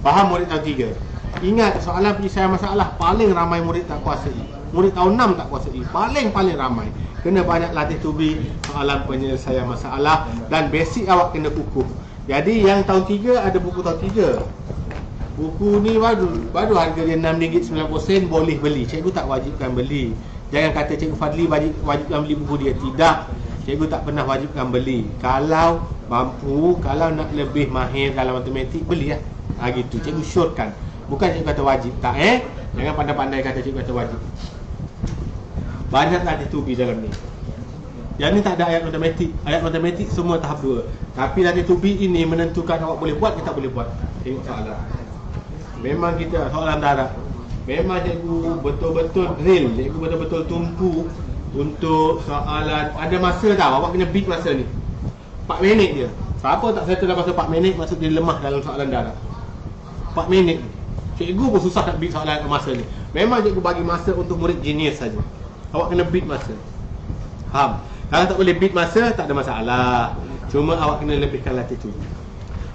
Faham murid tahun 3? Ingat, soalan penyelesaian masalah paling ramai murid tak kuasai. Murid tahun 6 tak kuasai. Paling ramai. Kena banyak latih tubi soalan penyelesaian masalah dan basic awak kena kukuh. Jadi yang tahun 3 ada buku tahun 3. Buku ni baru harga dia RM6.90 boleh beli. Cikgu tak wajibkan beli. Jangan kata Cikgu Fadli wajibkan beli buku dia. Tidak. Cikgu tak pernah wajibkan beli. Kalau mampu, kalau nak lebih mahir dalam matematik, belilah. Gitu. Cikgu syorkan. Bukan cikgu kata wajib. Tak Jangan pandai-pandai kata cikgu kata wajib. Banyak latih tubi dalam ni. Yang ni tak ada ayat matematik. Ayat matematik semua tahap 2. Tapi latih tubi ini menentukan awak boleh buat ke tak boleh buat. Tengok soalan. Memang kita soalan darat. Memang cikgu betul-betul drill. Cikgu betul-betul tumpu untuk soalan. Ada masa tau. Awak kena beat masa ni 4 minit je. Siapa tak settle dalam masa 4 minit, maksud dia lemah dalam soalan darat. 4 minit. Cikgu pun susah nak beat soalan masa ni. Memang cikgu bagi masa untuk murid genius saja. Awak kena beat masa. Faham? Kalau tak boleh beat masa, tak ada masalah. Cuma awak kena lebihkan latih tu.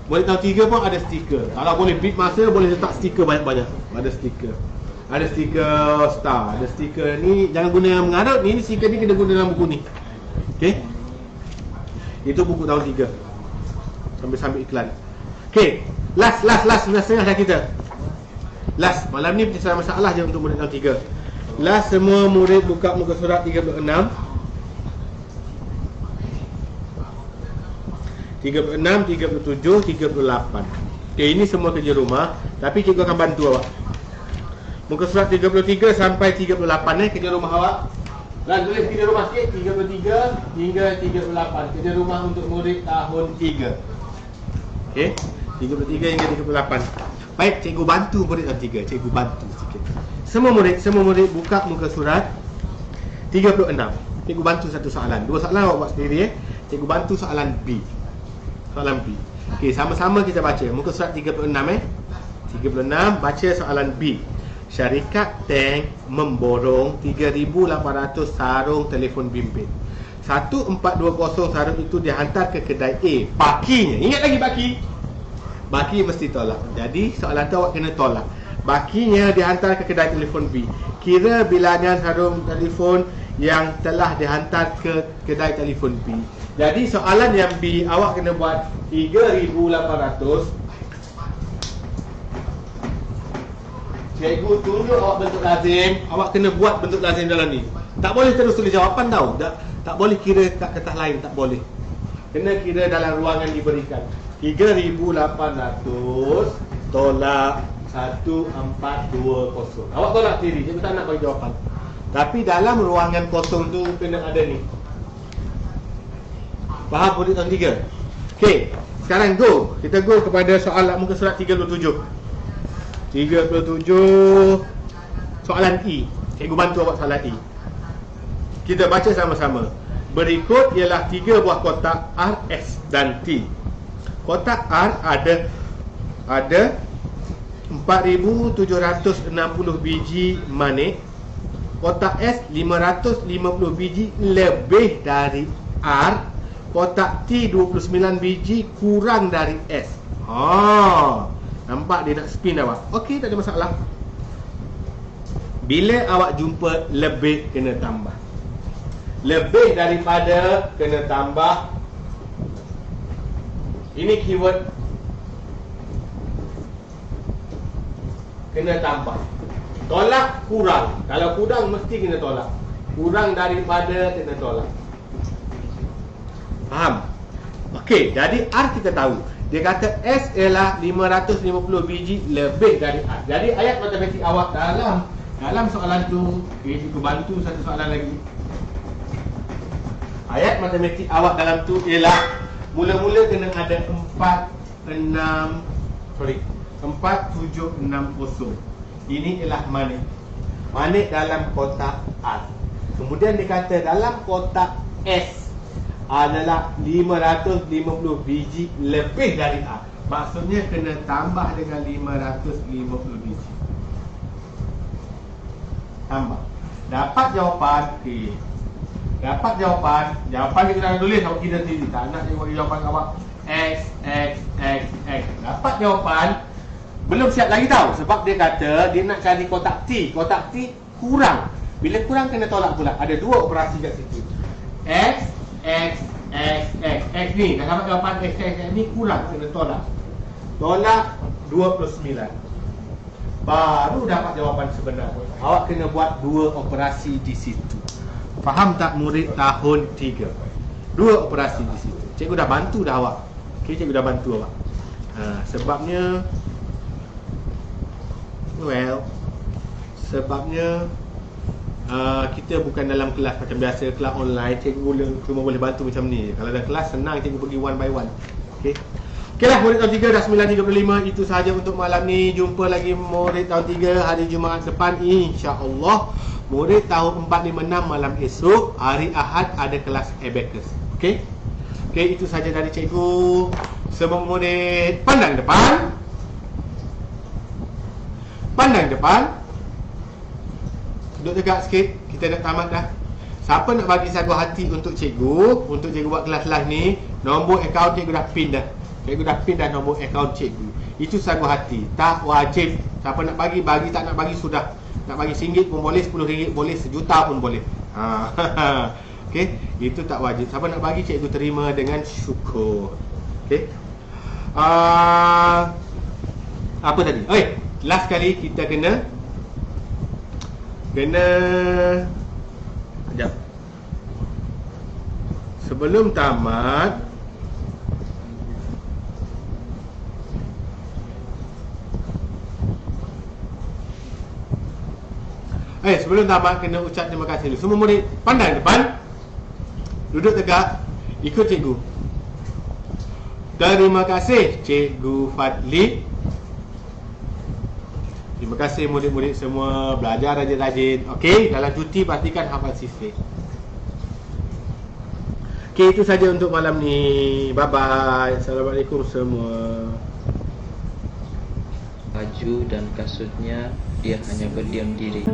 Murid tahun 3 pun ada stiker. Kalau boleh beat masa, boleh letak stiker banyak-banyak. Ada stiker. Ada stiker star. Ada stiker ni, jangan guna yang mengarut. Ni stiker ni kena guna dalam buku ni. Okay? Itu buku tahun 3. Sambil-sambil iklan. Okay. Last setengah dah kita. Last. Malam ni penyelesaian masalah je untuk murid tahun 3. Last, semua murid buka muka surat 36. 36, 37, 38. Okay, ini semua kerja rumah. Tapi cikgu akan bantu awak. Muka surat 33 sampai 38 kerja rumah awak. Dan tulis kerja rumah sikit, 33 hingga 38. Kerja rumah untuk murid tahun 3. Okay, 33 hingga 38. Baik, cikgu bantu murid tahun 3. Cikgu bantu sikit. Semua murid buka muka surat 36. Cikgu bantu satu soalan. 2 soalan awak buat sendiri. Cikgu bantu soalan B. Soalan B. Okey, sama-sama kita baca. Muka surat 36 36, baca soalan B. Syarikat Tank memborong 3,800 sarung telefon bimbit. 1420 sarung itu dihantar ke kedai A. Bakinya, ingat lagi baki. Baki mesti tolak. Jadi soalan tu awak kena tolak. Bakinya dihantar ke kedai telefon B. Kira bilangan sarung telefon yang telah dihantar ke kedai telefon B. Jadi soalan yang B, awak kena buat 3,800. Cikgu tunjuk awak bentuk lazim. Awak kena buat bentuk lazim dalam ni. Tak boleh terus tulis jawapan tau. Tak boleh kira kat kertas lain. Tak boleh. Kena kira dalam ruangan diberikan. 3,800 tolak 1,420. Awak tolak sendiri. Cikgu tak nak bagi jawapan. Tapi dalam ruangan kosong tu kena ada ni. Faham murid tahun 3? Okey, sekarang go. Kita go kepada soalan muka surat 37. 37 soalan E. Cikgu bantu awak soalan E. Kita baca sama-sama. Berikut ialah 3 buah kotak R, S dan T. Kotak R ada 4,760 biji manik. Kotak S 550 biji lebih dari R. Kotak T 29 biji kurang dari S. Nampak dia nak spin awak. Okey, tak ada masalah. Bila awak jumpa lebih, kena tambah. Lebih daripada, kena tambah. Ini keyword. Kena tambah. Tolak, kurang. Kalau kurang, mesti kena tolak. Kurang daripada, kena tolak. Faham? Okey, jadi R kita tahu. Dia kata S ialah 550 biji lebih dari R. Jadi ayat matematik awak dalam soalan tu, cikgu bantu satu soalan lagi. Ayat matematik awak dalam tu ialah mula-mula kena ada 4760. Ini ialah manik. Manik dalam kotak R. Kemudian dia kata dalam kotak S adalah 550 biji lebih dari A. Maksudnya kena tambah dengan 550 biji. Tambah. Dapat jawapan. Okay. Dapat jawapan. Jawapan kita dah tulis. Awak kira sendiri. Tak nak tengok jawapan awak. X. Dapat jawapan Belum siap lagi tahu, sebab dia kata dia nak cari kotak T. Kotak T kurang. Bila kurang kena tolak pula. Ada dua operasi kat situ. X ni. Dah dapat jawapan X ni kurang, kena tolak. Tolak 29. Baru dapat jawapan sebenar. Awak kena buat dua operasi di situ. Faham tak murid tahun 3? Dua operasi di situ. Cikgu dah bantu dah awak. Okey, cikgu dah bantu awak. Sebabnya kita bukan dalam kelas macam biasa, kelas online. Cikgu cuma boleh bantu macam ni. Kalau ada kelas senang, cikgu pergi one by one. Okey. Okeylah, murid tahun 3 dah 9.35. Itu sahaja untuk malam ni. Jumpa lagi murid tahun 3 hari Jumaat depan, insya-Allah. Murid tahun 4, 5, 6 malam esok. Hari Ahad ada kelas abacus. Okey. Okey, itu sahaja dari cikgu. Semua murid pandang depan. Pandang depan. Duduk tegak sikit. Kita dah tamat dah. Siapa nak bagi sagu hati untuk cikgu, untuk cikgu buat kelas live ni, nombor akaun cikgu dah pin dah. Cikgu dah pin dah nombor akaun cikgu. Itu sagu hati. Tak wajib. Siapa nak bagi, bagi. Tak nak bagi, sudah. Nak bagi RM1 pun boleh, RM10 boleh, RM1 pun boleh. Okey, itu tak wajib. Siapa nak bagi, cikgu terima dengan syukur. Okey. Apa tadi? Last kali kita kena sekejap. Sebelum tamat, sebelum tamat kena ucap terima kasih dulu. Semua murid pandang depan. Duduk tegak. Ikut cikgu. Terima kasih Cikgu Fadli. Terima kasih murid-murid semua. Belajar rajin-rajin. Okey, dalam cuti pastikan hafal sifat. Okey, itu saja untuk malam ni. Bye-bye. Assalamualaikum semua. Baju dan kasutnya, dia hanya berdiam diri.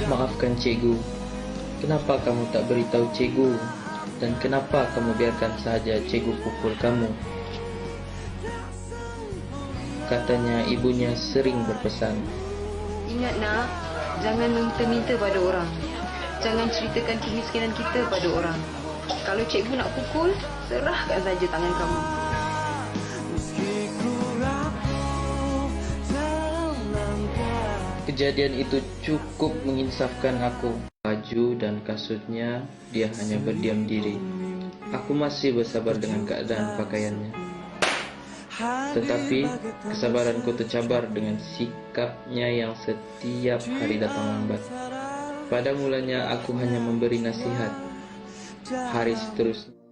Maafkan cikgu. Kenapa kamu tak beritahu cikgu? Dan kenapa kamu biarkan sahaja cikgu pukul kamu? Katanya ibunya sering berpesan. Ingat nak, jangan minta-minta pada orang. Jangan ceritakan kemiskinan kita pada orang. Kalau cikgu nak pukul, serahkan saja tangan kamu. Kejadian itu cukup menginsafkan aku. Baju dan kasutnya, dia hanya berdiam diri. Aku masih bersabar dengan keadaan pakaiannya. Tetapi kesabaranku tercabar dengan sikapnya yang setiap hari datang lambat. Pada mulanya aku hanya memberi nasihat. Hari seterusnya